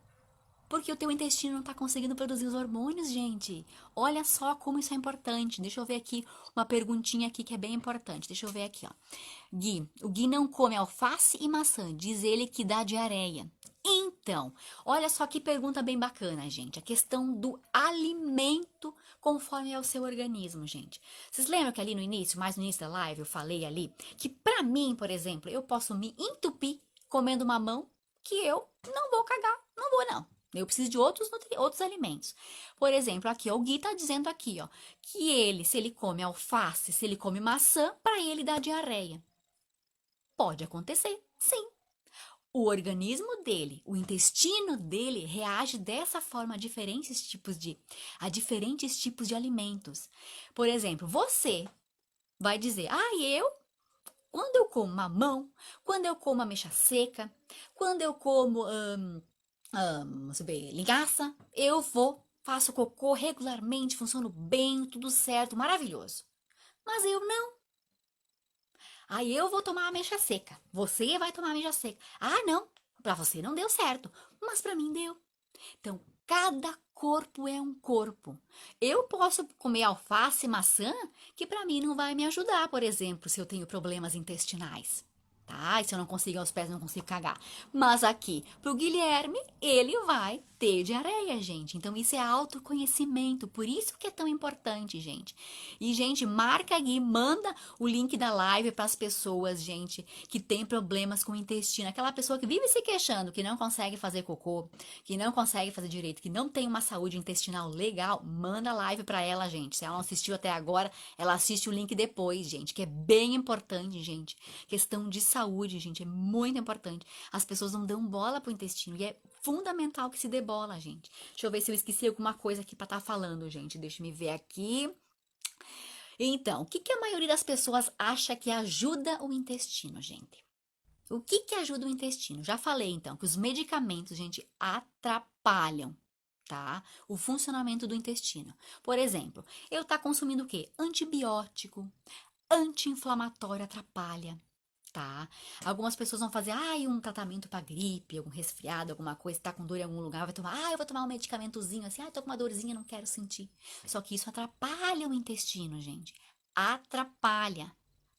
porque o teu intestino não está conseguindo produzir os hormônios, gente. Olha só como isso é importante. Deixa eu ver aqui uma perguntinha aqui que é bem importante. Deixa eu ver aqui, ó. Gui, o Gui não come alface e maçã, diz ele que dá diarreia. Então, olha só que pergunta bem bacana, gente. A questão do alimento conforme é o seu organismo, gente. Vocês lembram que ali no início, mais no início da live, eu falei ali que pra mim, por exemplo, eu posso me entupir comendo mamão que eu não vou cagar, não vou não. Eu preciso de outros alimentos. Por exemplo, aqui, ó, o Gui tá dizendo aqui, ó, que ele, se ele come alface, se ele come maçã, pra ele dá diarreia. Pode acontecer, sim. O organismo dele, o intestino dele reage dessa forma a diferentes tipos de alimentos. Por exemplo, você vai dizer: quando eu como mamão, quando eu como ameixa seca, quando eu como, vamos ver, linhaça, faço cocô regularmente, funciono bem, tudo certo, maravilhoso. Mas eu não. Aí eu vou tomar ameixa seca. Você vai tomar ameixa seca. Ah, não. Para você não deu certo, mas para mim deu. Então, cada corpo é um corpo. Eu posso comer alface e maçã, que para mim não vai me ajudar, por exemplo, se eu tenho problemas intestinais. Tá? E se eu não consigo aos pés, não consigo cagar. Mas aqui, pro Guilherme, ele vai ter diarreia, gente. Então, isso é autoconhecimento. Por isso que é tão importante, gente. E, gente, marca aí, manda o link da live para as pessoas, gente, que tem problemas com o intestino. Aquela pessoa que vive se queixando, que não consegue fazer cocô, que não consegue fazer direito, que não tem uma saúde intestinal legal, manda live para ela, gente. Se ela não assistiu até agora, ela assiste o link depois, gente, que é bem importante, gente. Questão de saúde, gente, é muito importante. As pessoas não dão bola pro intestino e é fundamental que se dê bola, gente. Deixa eu ver se eu esqueci alguma coisa aqui para estar falando, gente. Deixa eu me ver aqui. Então, o que que a maioria das pessoas acha que ajuda o intestino, gente? O que que ajuda o intestino? Já falei então que os medicamentos, gente, atrapalham, tá? O funcionamento do intestino. Por exemplo, eu tá consumindo o quê? Antibiótico, anti-inflamatório atrapalha, tá? Algumas pessoas vão fazer, um tratamento para gripe, algum resfriado, alguma coisa, tá com dor em algum lugar, vai tomar, eu vou tomar um medicamentozinho assim, tô com uma dorzinha, não quero sentir. Só que isso atrapalha o intestino, gente. Atrapalha,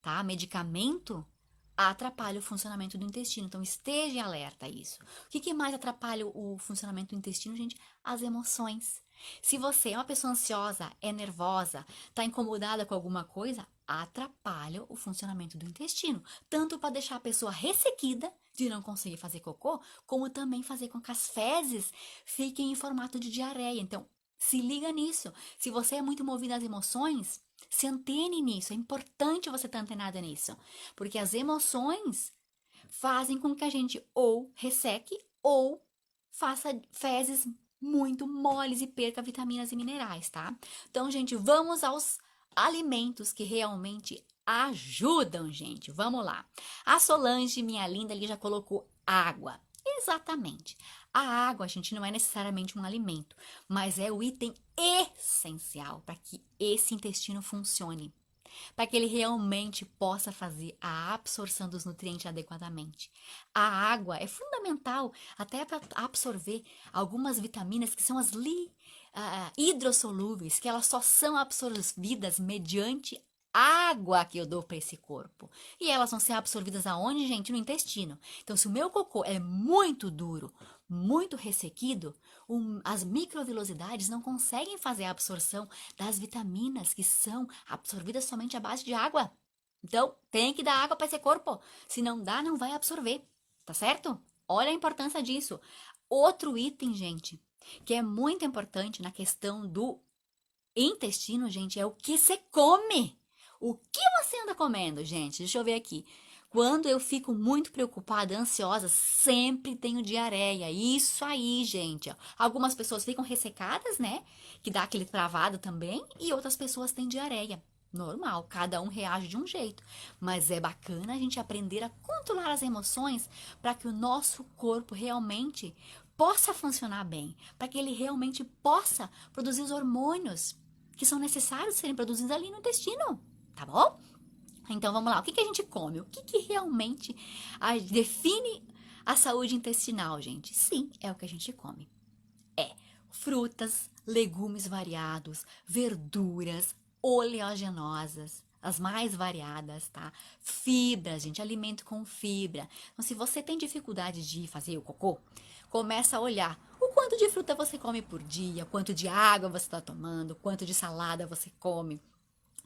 tá? Medicamento atrapalha o funcionamento do intestino, então esteja alerta a isso. O que que mais atrapalha o funcionamento do intestino, gente? As emoções. Se você é uma pessoa ansiosa, é nervosa, tá incomodada com alguma coisa, atrapalha o funcionamento do intestino, tanto para deixar a pessoa ressequida de não conseguir fazer cocô, como também fazer com que as fezes fiquem em formato de diarreia. Então, se liga nisso. Se você é muito movido às emoções, se antene nisso. É importante você estar antenada nisso, porque as emoções fazem com que a gente ou resseque ou faça fezes muito moles e perca vitaminas e minerais, tá? Então, gente, vamos aos alimentos que realmente ajudam, gente. Vamos lá. A Solange, minha linda, ali já colocou água. Exatamente. A água, gente, não é necessariamente um alimento, mas é o item essencial para que esse intestino funcione, para que ele realmente possa fazer a absorção dos nutrientes adequadamente. A água é fundamental até para absorver algumas vitaminas que são as hidrossolúveis, que elas só são absorvidas mediante água que eu dou para esse corpo. E elas vão ser absorvidas aonde, gente? No intestino. Então, se o meu cocô é muito duro, muito ressequido, as microvilosidades não conseguem fazer a absorção das vitaminas que são absorvidas somente à base de água. Então, tem que dar água para esse corpo. Se não dá, não vai absorver. Tá certo? Olha a importância disso. Outro item, gente, que é muito importante na questão do intestino, gente, é o que você come. O que você anda comendo, gente? Deixa eu ver aqui. Quando eu fico muito preocupada, ansiosa, sempre tenho diarreia. Isso aí, gente. Ó. Algumas pessoas ficam ressecadas, né? Que dá aquele travado também. E outras pessoas têm diarreia. Normal, cada um reage de um jeito. Mas é bacana a gente aprender a controlar as emoções para que o nosso corpo realmente possa funcionar bem. Para que ele realmente possa produzir os hormônios que são necessários serem produzidos ali no intestino. Tá bom? Então vamos lá, o que que a gente come? O que que realmente define a saúde intestinal, gente? Sim, é o que a gente come. É frutas, legumes variados, verduras, oleaginosas, as mais variadas, tá? Fibras, gente, alimento com fibra. Então, se você tem dificuldade de fazer o cocô, começa a olhar o quanto de fruta você come por dia, quanto de água você está tomando, quanto de salada você come,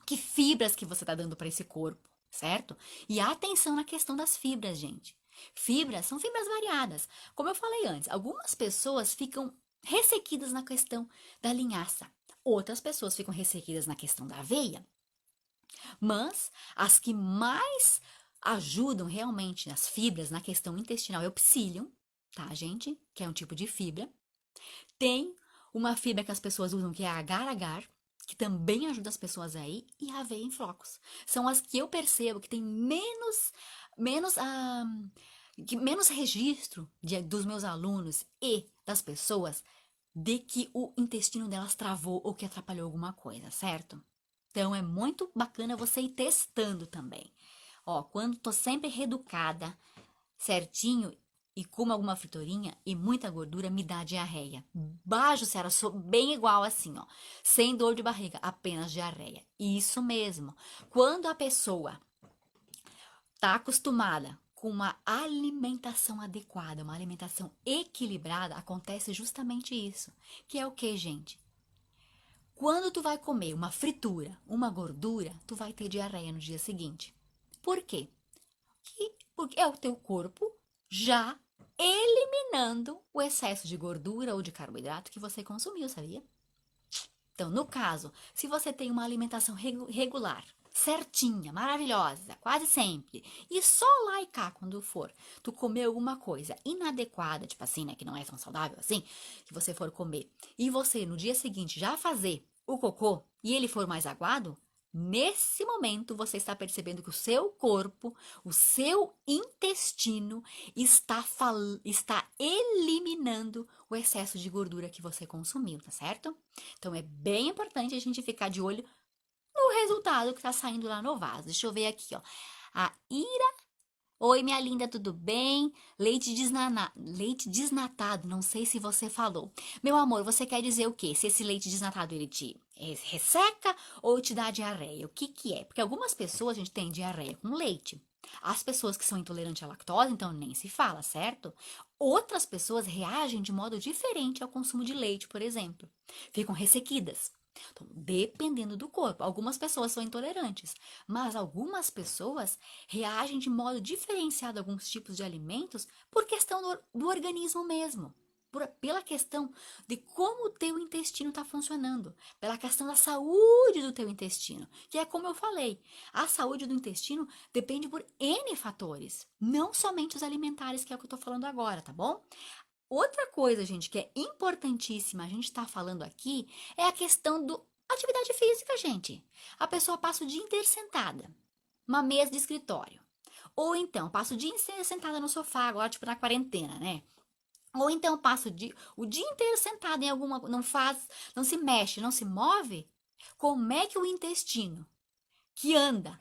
que fibras que você está dando para esse corpo, certo? E atenção na questão das fibras, gente. Fibras são fibras variadas. Como eu falei antes, algumas pessoas ficam ressequidas na questão da linhaça. Outras pessoas ficam ressequidas na questão da aveia. Mas as que mais ajudam realmente nas fibras, na questão intestinal, é o psyllium, tá, gente? Que é um tipo de fibra. Tem uma fibra que as pessoas usam que é a agar-agar, que também ajuda as pessoas aí, e a aveia em flocos. São as que eu percebo que tem menos, menos registro dos meus alunos e das pessoas de que o intestino delas travou ou que atrapalhou alguma coisa, certo? Então é muito bacana você ir testando também. Ó, quando tô sempre reeducada, certinho, e como alguma friturinha e muita gordura, me dá diarreia. Baixo, Ciara, sou bem igual assim, ó. Sem dor de barriga, apenas diarreia. Isso mesmo. Quando a pessoa tá acostumada com uma alimentação adequada, uma alimentação equilibrada, acontece justamente isso. Que é o que, gente? Quando tu vai comer uma fritura, uma gordura, tu vai ter diarreia no dia seguinte. Por quê? Porque é o teu corpo já eliminando o excesso de gordura ou de carboidrato que você consumiu, sabia? Então, no caso, se você tem uma alimentação regular, certinha, maravilhosa, quase sempre, e só lá e cá, quando for, tu comer alguma coisa inadequada, tipo assim, né, que não é tão saudável assim, que você for comer, e você no dia seguinte já fazer o cocô e ele for mais aguado, Nesse momento, você está percebendo que o seu corpo, o seu intestino está eliminando o excesso de gordura que você consumiu, tá certo? Então, é bem importante a gente ficar de olho no resultado que está saindo lá no vaso. Deixa eu ver aqui, ó. A Ira. Oi, minha linda, tudo bem? Leite desnatado, não sei se você falou. Meu amor, você quer dizer o quê? Se esse leite desnatado ele te resseca ou te dá diarreia? O que que é? Porque algumas pessoas a gente tem diarreia com leite. As pessoas que são intolerantes à lactose, então nem se fala, certo? Outras pessoas reagem de modo diferente ao consumo de leite, por exemplo. Ficam ressequidas. Então, dependendo do corpo, algumas pessoas são intolerantes, mas algumas pessoas reagem de modo diferenciado a alguns tipos de alimentos por questão do organismo mesmo. Pela questão de como o teu intestino está funcionando, pela questão da saúde do teu intestino, que é como eu falei, a saúde do intestino depende por N fatores, não somente os alimentares, que é o que eu estou falando agora, tá bom? Outra coisa, gente, que é importantíssima a gente estar falando aqui é a questão do atividade física, gente. A pessoa passa o dia inteiro sentada, uma mesa de escritório. Ou então, passa o dia inteiro sentada no sofá, agora, tipo, na quarentena, né? Ou então, passa o dia inteiro sentada em alguma, não se mexe, não se move. Como é que o intestino, que anda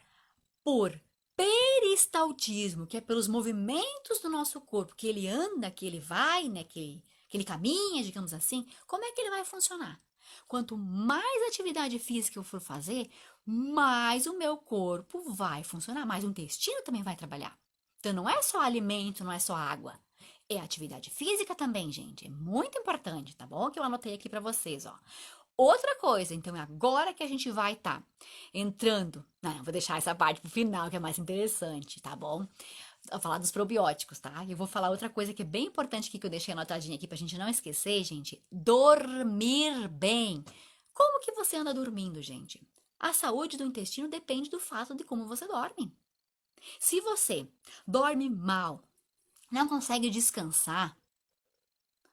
por peristaltismo, que é pelos movimentos do nosso corpo, que ele anda, que ele vai, né, que ele caminha, digamos assim, como é que ele vai funcionar? Quanto mais atividade física eu for fazer, mais o meu corpo vai funcionar, mais o intestino também vai trabalhar. Então não é só alimento, não é só água. É atividade física também, gente. É muito importante, tá bom? Que eu anotei aqui para vocês, ó. Outra coisa, então é agora que a gente vai estar entrando. Não, vou deixar essa parte pro final, que é mais interessante, tá bom? Vou falar dos probióticos, tá? E eu vou falar outra coisa que é bem importante aqui, que eu deixei anotadinha aqui pra gente não esquecer, gente. Dormir bem. Como que você anda dormindo, gente? A saúde do intestino depende do fato de como você dorme. Se você dorme mal, não consegue descansar,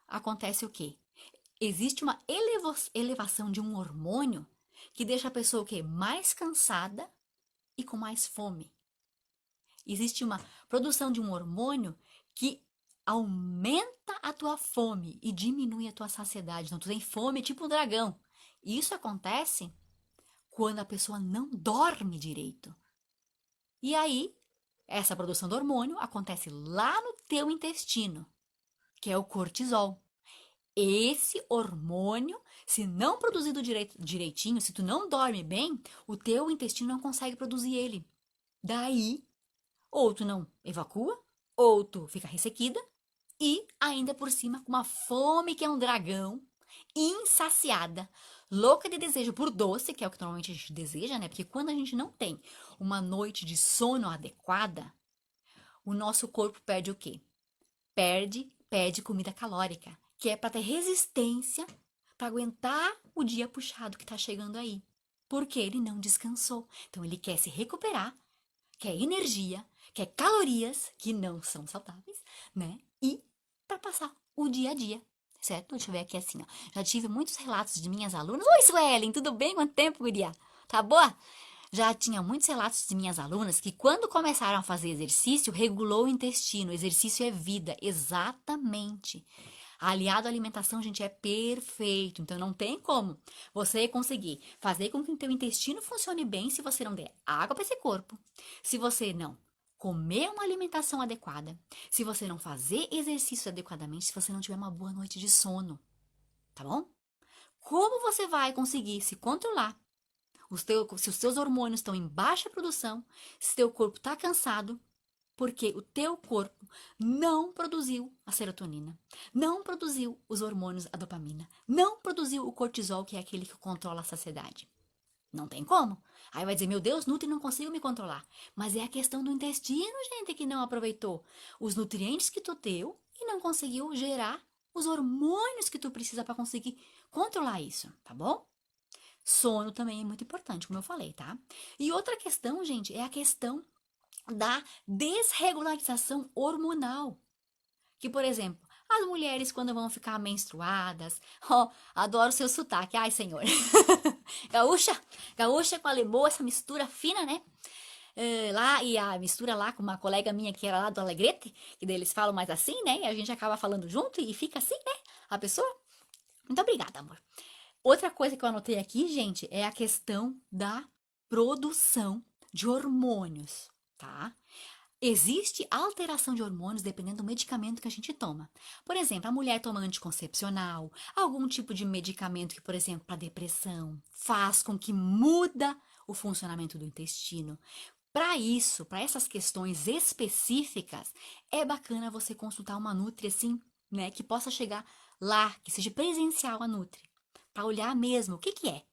acontece o quê? Existe uma elevação de um hormônio que deixa a pessoa o quê? Mais cansada e com mais fome. Existe uma produção de um hormônio que aumenta a tua fome e diminui a tua saciedade. Então, tu tem fome tipo um dragão. Isso acontece quando a pessoa não dorme direito. E aí, essa produção do hormônio acontece lá no teu intestino, que é o cortisol. Esse hormônio, se não produzido direitinho, se tu não dorme bem, o teu intestino não consegue produzir ele. Daí, ou tu não evacua, ou tu fica ressequida, e ainda por cima com uma fome que é um dragão, insaciada, louca de desejo por doce, que é o que normalmente a gente deseja, né? Porque quando a gente não tem uma noite de sono adequada, o nosso corpo perde o quê? Pede comida calórica, que é para ter resistência, para aguentar o dia puxado que tá chegando aí. Porque ele não descansou. Então ele quer se recuperar, quer energia, quer calorias que não são saudáveis, né? E para passar o dia a dia, certo? Deixa eu ver aqui assim, ó. Já tive muitos relatos de minhas alunas. Oi, Suelen, tudo bem? Quanto tempo, guria? Tá boa? Já tinha muitos relatos de minhas alunas que quando começaram a fazer exercício, regulou o intestino. Exercício é vida, exatamente. Aliado à alimentação, gente, é perfeito. Então não tem como você conseguir fazer com que o teu intestino funcione bem se você não der água para esse corpo, se você não comer uma alimentação adequada, se você não fazer exercício adequadamente, se você não tiver uma boa noite de sono, tá bom? Como você vai conseguir se controlar se os teus hormônios estão em baixa produção, se teu corpo está cansado, porque o teu corpo não produziu a serotonina, não produziu os hormônios, a dopamina, não produziu o cortisol, que é aquele que controla a saciedade. Não tem como. Aí vai dizer, meu Deus, Nutri, não consigo me controlar. Mas é a questão do intestino, gente, que não aproveitou os nutrientes que tu deu e não conseguiu gerar os hormônios que tu precisa para conseguir controlar isso, tá bom? Sono também é muito importante, como eu falei, tá? E outra questão, gente, é a questão da desregularização hormonal. Que, por exemplo, as mulheres quando vão ficar menstruadas, ó, adoro o seu sotaque, ai, senhor. Gaúcha, gaúcha com alemão, essa mistura fina, né? Lá e a mistura lá com uma colega minha que era lá do Alegrete, que daí eles falam mais assim, né? E a gente acaba falando junto e fica assim, né? A pessoa. Muito obrigada, amor. Outra coisa que eu anotei aqui, gente, é a questão da produção de hormônios, tá? Existe alteração de hormônios dependendo do medicamento que a gente toma. Por exemplo, a mulher toma anticoncepcional, algum tipo de medicamento que, por exemplo, para depressão, faz com que muda o funcionamento do intestino. Para isso, para essas questões específicas, é bacana você consultar uma nutri assim, né, que possa chegar lá, que seja presencial a nutri, para olhar mesmo o que que é.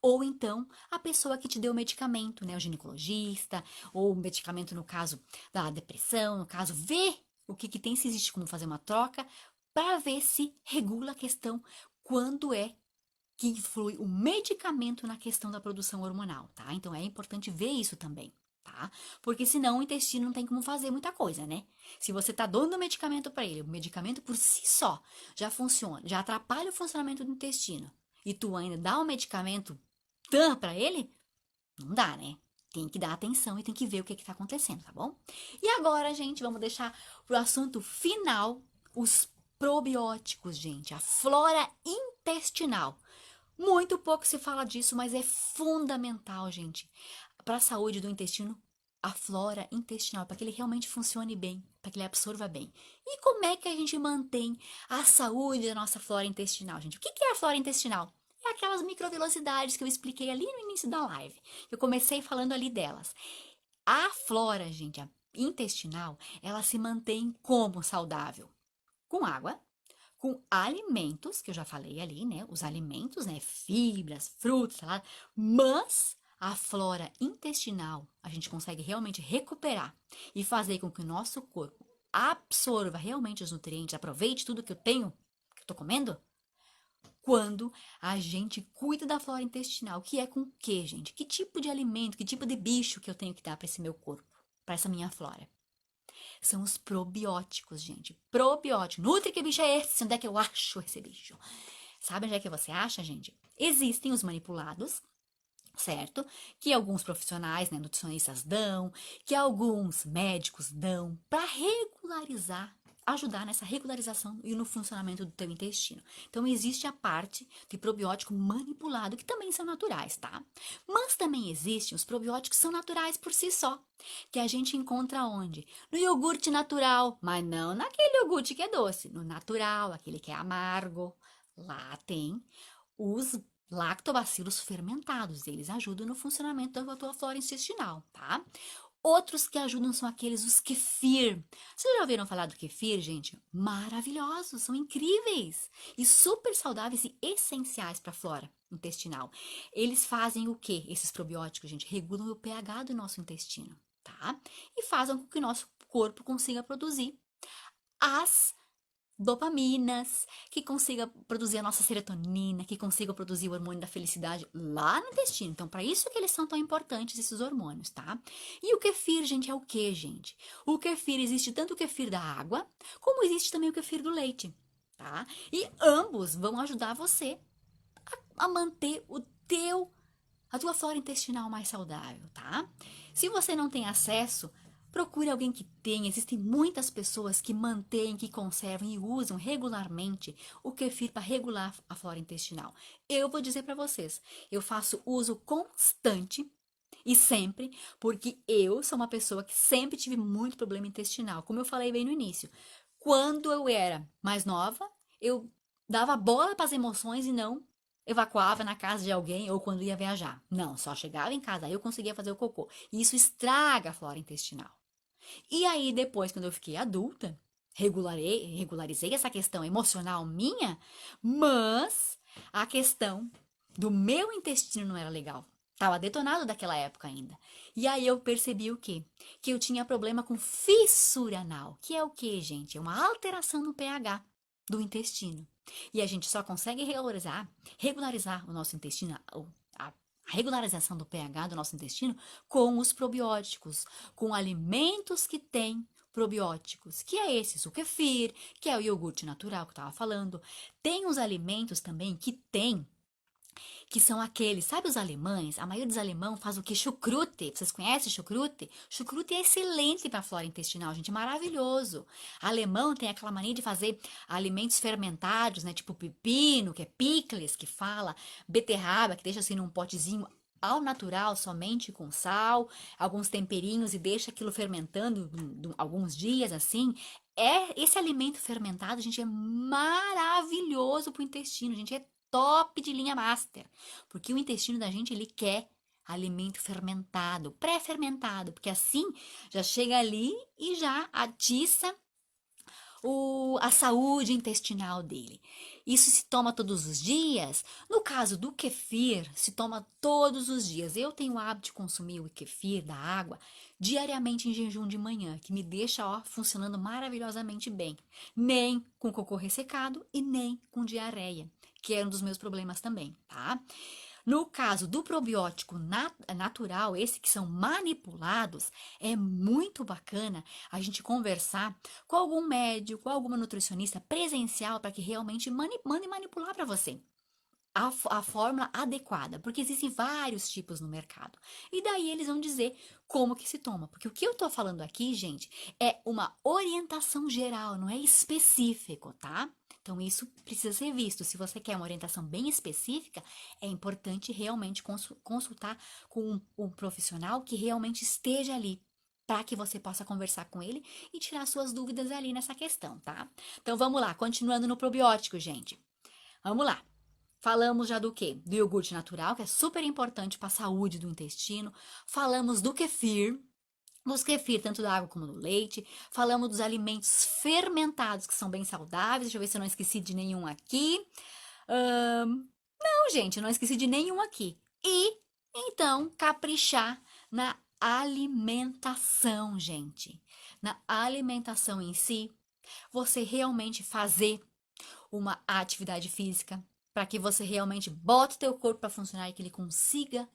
Ou então, a pessoa que te deu o medicamento, né, o ginecologista, ou o medicamento no caso da depressão, no caso, ver o que que tem, se existe como fazer uma troca, para ver se regula a questão quando é que influi o medicamento na questão da produção hormonal, tá? Então é importante ver isso também, tá? Porque senão o intestino não tem como fazer muita coisa, né? Se você tá dando o medicamento para ele, o medicamento por si só já funciona, já atrapalha o funcionamento do intestino, e tu ainda dá o medicamento para ele, não dá, né? Tem que dar atenção e tem que ver o que está acontecendo, tá bom? E agora, gente, vamos deixar pro assunto final os probióticos, gente, a flora intestinal. Muito pouco se fala disso, mas é fundamental, gente, para a saúde do intestino, a flora intestinal, para que ele realmente funcione bem, para que ele absorva bem. E como é que a gente mantém a saúde da nossa flora intestinal, gente? O que é a flora intestinal? É aquelas microvelocidades que eu expliquei ali no início da live. Eu comecei falando ali delas. A flora, gente, a intestinal, ela se mantém como saudável? Com água, com alimentos, que eu já falei ali, né? Os alimentos, né? Fibras, frutas, salada, mas a flora intestinal a gente consegue realmente recuperar e fazer com que o nosso corpo absorva realmente os nutrientes, aproveite tudo que eu tenho, que eu tô comendo, quando a gente cuida da flora intestinal, que é com o quê, gente? Que tipo de alimento, que tipo de bicho que eu tenho que dar para esse meu corpo, para essa minha flora? São os probióticos, gente. Probiótico. Nutri, que bicho é esse? Onde é que eu acho esse bicho? Sabe onde é que você acha, gente? Existem os manipulados, certo? Que alguns profissionais, né, nutricionistas dão, que alguns médicos dão para regularizar, ajudar nessa regularização e no funcionamento do teu intestino. Então existe a parte de probiótico manipulado, que também são naturais, tá? Mas também existem os probióticos que são naturais por si só, que a gente encontra onde? No iogurte natural, mas não naquele iogurte que é doce, no natural, aquele que é amargo. Lá tem os lactobacilos fermentados, eles ajudam no funcionamento da tua flora intestinal, tá? Outros que ajudam são aqueles, os kefir. Vocês já ouviram falar do kefir, gente? Maravilhosos, são incríveis e super saudáveis e essenciais para a flora intestinal. Eles fazem o quê? Esses probióticos, gente, regulam o pH do nosso intestino, tá? E fazem com que o nosso corpo consiga produzir as dopaminas, que consiga produzir a nossa serotonina, que consiga produzir o hormônio da felicidade lá no intestino. Então, para isso que eles são tão importantes, esses hormônios, tá? E o kefir, gente, é o que, gente? O kefir, existe tanto o kefir da água, como existe também o kefir do leite, tá? E ambos vão ajudar você a manter a tua flora intestinal mais saudável, tá? Se você não tem acesso, procure alguém que tenha. Existem muitas pessoas que mantêm, que conservam e usam regularmente o kefir para regular a flora intestinal. Eu vou dizer para vocês, eu faço uso constante e sempre, porque eu sou uma pessoa que sempre tive muito problema intestinal, como eu falei bem no início. Quando eu era mais nova, eu dava bola para as emoções e não evacuava na casa de alguém ou quando ia viajar. Não, só chegava em casa, aí eu conseguia fazer o cocô. E isso estraga a flora intestinal. E aí, depois, quando eu fiquei adulta, regularizei essa questão emocional minha, mas a questão do meu intestino não era legal. Tava detonado daquela época ainda. E aí eu percebi o quê? Que eu tinha problema com fissura anal. Que é o quê, gente? É uma alteração no pH do intestino. E a gente só consegue regularizar o nosso intestino, a regularização do pH do nosso intestino com os probióticos, com alimentos que têm probióticos, que é esses, o kefir, que é o iogurte natural que eu estava falando. Tem os alimentos também que têm que são aqueles, sabe os alemães? A maioria dos alemães faz o que? Chucrute. Vocês conhecem chucrute? Chucrute é excelente para a flora intestinal, gente, maravilhoso. Alemão tem aquela mania de fazer alimentos fermentados, né? Tipo pepino, que é picles, que fala, beterraba, que deixa assim num potezinho ao natural, somente com sal, alguns temperinhos e deixa aquilo fermentando alguns dias assim. Esse alimento fermentado, gente, é maravilhoso para o intestino, gente, é top de linha master, porque o intestino da gente ele quer alimento fermentado, pré-fermentado, porque assim já chega ali e já atiça a saúde intestinal dele. Isso se toma todos os dias. No caso do kefir, se toma todos os dias. Eu tenho o hábito de consumir o kefir da água diariamente em jejum de manhã, que me deixa ó, funcionando maravilhosamente bem. Nem com cocô ressecado e nem com diarreia, que é um dos meus problemas também, tá? No caso do probiótico natural, esse que são manipulados, é muito bacana a gente conversar com algum médico, alguma nutricionista presencial para que realmente mande manipular para você a fórmula adequada, porque existem vários tipos no mercado. E daí eles vão dizer como que se toma, porque o que eu tô falando aqui, gente, é uma orientação geral, não é específico, tá? Então isso precisa ser visto. Se você quer uma orientação bem específica, é importante realmente consultar com um profissional que realmente esteja ali para que você possa conversar com ele e tirar suas dúvidas ali nessa questão, tá? Então vamos lá, continuando no probiótico, gente. Vamos lá. Falamos já do quê? Do iogurte natural, que é super importante para a saúde do intestino. Falamos do kefir, dos kefir, tanto da água como do leite. Falamos dos alimentos fermentados, que são bem saudáveis. Deixa eu ver se eu não esqueci de nenhum aqui. Não, gente, eu não esqueci de nenhum aqui. E, então, caprichar na alimentação, gente. Na alimentação em si, você realmente fazer uma atividade física, para que você realmente bote o teu corpo para funcionar e que ele consiga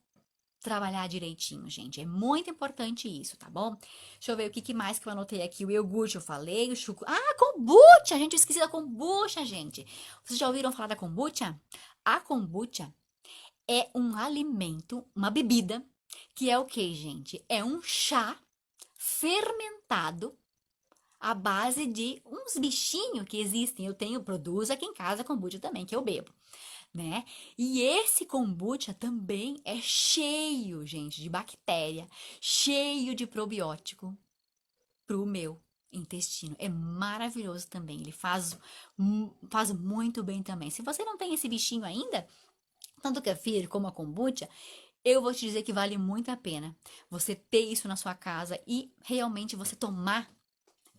trabalhar direitinho, gente. É muito importante isso, tá bom? Deixa eu ver o que mais que eu anotei aqui. O iogurte eu falei, o chuco... Ah, kombucha! Gente, eu esqueci da kombucha, gente. Vocês já ouviram falar da kombucha? A kombucha é um alimento, uma bebida, que é o que, gente? É um chá fermentado à base de uns bichinhos que existem. Eu tenho, produzo aqui em casa kombucha também, que eu bebo, né? E esse kombucha também é cheio, gente, de bactéria, cheio de probiótico pro meu intestino. É maravilhoso também. Ele faz muito bem também. Se você não tem esse bichinho ainda, tanto o kefir como a kombucha, eu vou te dizer que vale muito a pena você ter isso na sua casa e realmente você tomar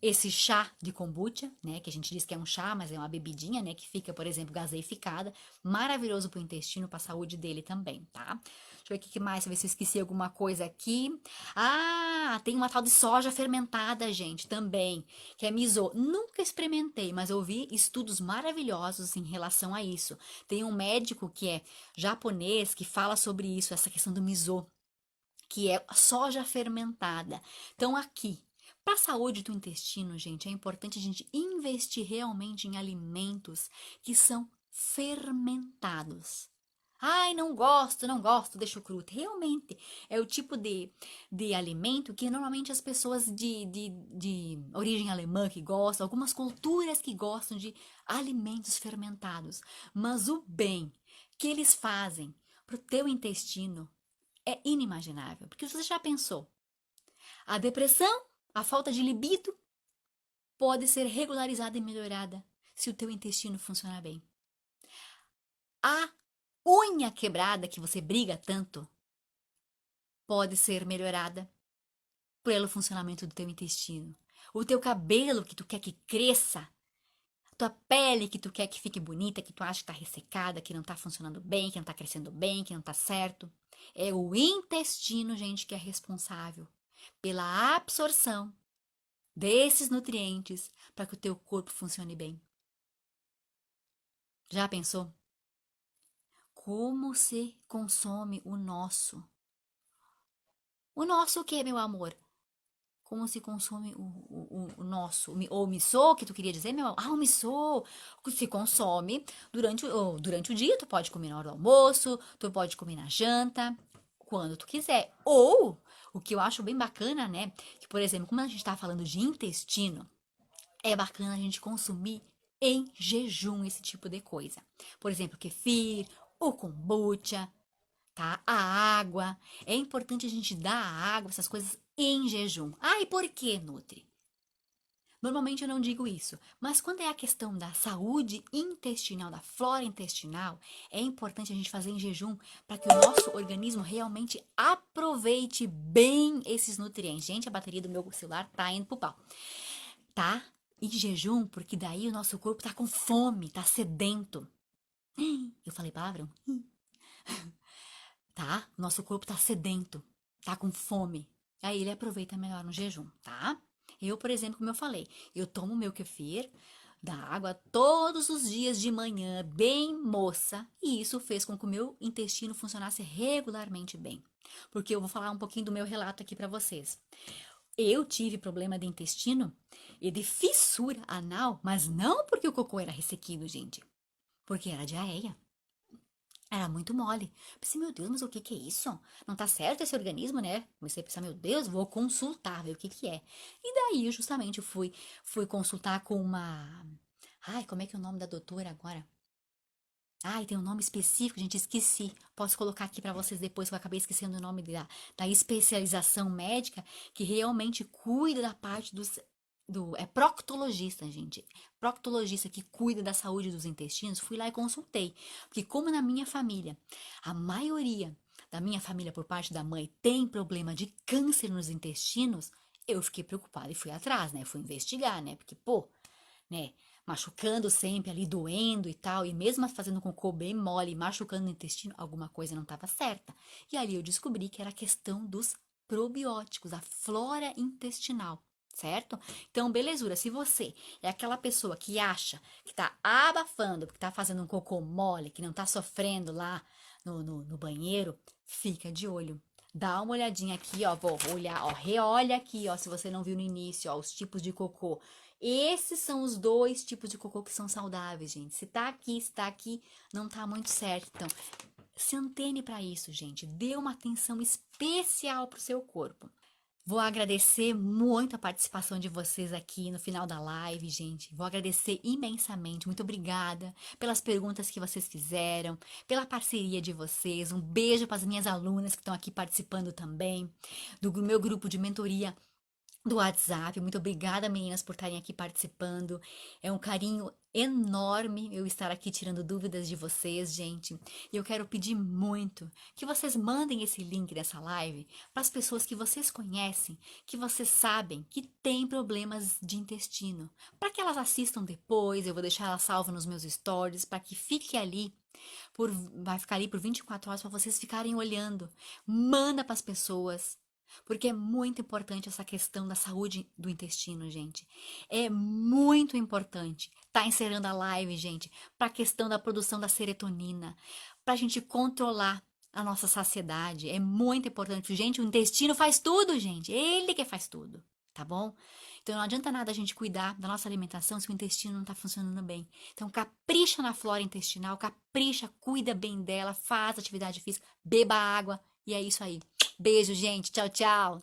esse chá de kombucha, né, que a gente diz que é um chá, mas é uma bebidinha, né, que fica, por exemplo, gaseificada, maravilhoso para o intestino, para a saúde dele também, tá? Deixa eu ver o que mais, ver se eu esqueci alguma coisa aqui. Ah, tem uma tal de soja fermentada, gente, também, que é miso. Nunca experimentei, mas ouvi estudos maravilhosos em relação a isso. Tem um médico que é japonês que fala sobre isso, essa questão do miso, que é soja fermentada. Então, aqui, para a saúde do intestino, gente, é importante a gente investir realmente em alimentos que são fermentados. Ai, não gosto, não gosto, deixa cru. Realmente, é o tipo de alimento que normalmente as pessoas de origem alemã que gostam, algumas culturas que gostam de alimentos fermentados. Mas o bem que eles fazem para o teu intestino é inimaginável. Porque você já pensou? A depressão, a falta de libido, pode ser regularizada e melhorada se o teu intestino funcionar bem. A unha quebrada que você briga tanto pode ser melhorada pelo funcionamento do teu intestino. O teu cabelo que tu quer que cresça, tua pele que tu quer que fique bonita, que tu acha que tá ressecada, que não tá funcionando bem, que não tá crescendo bem, que não tá certo. É o intestino, gente, que é responsável pela absorção desses nutrientes para que o teu corpo funcione bem. Já pensou? Como se consome o nosso? O nosso o quê, meu amor? como se consome o nosso, ou missô, que tu queria dizer, meu? Ah, o missô se consome durante o dia, tu pode comer na hora do almoço, tu pode comer na janta, quando tu quiser. Ou, o que eu acho bem bacana, né? Que, por exemplo, como a gente tá falando de intestino, é bacana a gente consumir em jejum esse tipo de coisa. Por exemplo, kefir, o kombucha, tá? A água. É importante a gente dar a água, essas coisas em jejum. Ah, e por que, Nutri? Normalmente eu não digo isso, mas quando é a questão da saúde intestinal, da flora intestinal, é importante a gente fazer em jejum para que o nosso organismo realmente aproveite bem esses nutrientes. Gente, a bateria do meu celular tá indo pro pau. Tá em jejum, porque daí o nosso corpo tá com fome, tá sedento. Eu falei palavrão? Tá? O nosso corpo tá sedento, tá com fome. Aí ele aproveita melhor no jejum, tá? Eu, por exemplo, como eu falei, eu tomo meu kefir da água todos os dias de manhã, bem moça, e isso fez com que o meu intestino funcionasse regularmente bem. Porque eu vou falar um pouquinho do meu relato aqui pra vocês. Eu tive problema de intestino e de fissura anal, mas não porque o cocô era ressequido, gente. Porque era diarreia. Era muito mole. Pensei, meu Deus, mas o que que é isso? Não tá certo esse organismo, né? Comecei a pensar, meu Deus, vou consultar, ver o que que é. E daí, eu justamente, fui consultar com uma... Ai, como é que é o nome da doutora agora? Ai, tem um nome específico, gente, esqueci. Posso colocar aqui pra vocês depois, que eu acabei esquecendo o nome da especialização médica, que realmente cuida da parte é proctologista, gente. Proctologista que cuida da saúde dos intestinos. Fui lá e consultei. Porque como na minha família, a maioria da minha família por parte da mãe tem problema de câncer nos intestinos, eu fiquei preocupada e fui atrás, né? Fui investigar, né? Porque, pô, né? Machucando sempre ali, doendo e tal, e mesmo fazendo cocô bem mole, machucando o intestino, alguma coisa não estava certa. E ali eu descobri que era a questão dos probióticos, a flora intestinal, certo? Então, belezura, se você é aquela pessoa que acha que tá abafando, porque tá fazendo um cocô mole, que não tá sofrendo lá no banheiro, fica de olho. Dá uma olhadinha aqui, ó, vou olhar, ó, reolha aqui, ó, se você não viu no início, ó, os tipos de cocô. Esses são os dois tipos de cocô que são saudáveis, gente. Se tá aqui, não tá muito certo. Então, se antene para isso, gente. Dê uma atenção especial pro seu corpo. Vou agradecer muito a participação de vocês aqui no final da live, gente. Vou agradecer imensamente. Muito obrigada pelas perguntas que vocês fizeram, pela parceria de vocês. Um beijo para as minhas alunas que estão aqui participando também, do meu grupo de mentoria do WhatsApp. Muito obrigada, meninas, por estarem aqui participando. É um carinho enorme eu estar aqui tirando dúvidas de vocês, gente. E eu quero pedir muito que vocês mandem esse link dessa live para as pessoas que vocês conhecem, que vocês sabem que têm problemas de intestino, para que elas assistam depois. Eu vou deixar ela salva nos meus stories para que fique ali vai ficar ali por 24 horas para vocês ficarem olhando. Manda para as pessoas. Porque é muito importante essa questão da saúde do intestino, gente. É muito importante. Tá encerrando a live, gente, para a questão da produção da serotonina, para a gente controlar a nossa saciedade. É muito importante. Gente, o intestino faz tudo, gente. Ele que faz tudo, tá bom? Então não adianta nada a gente cuidar da nossa alimentação se o intestino não está funcionando bem. Então capricha na flora intestinal, capricha, cuida bem dela, faz atividade física, beba água e é isso aí. Beijo, gente. Tchau, tchau.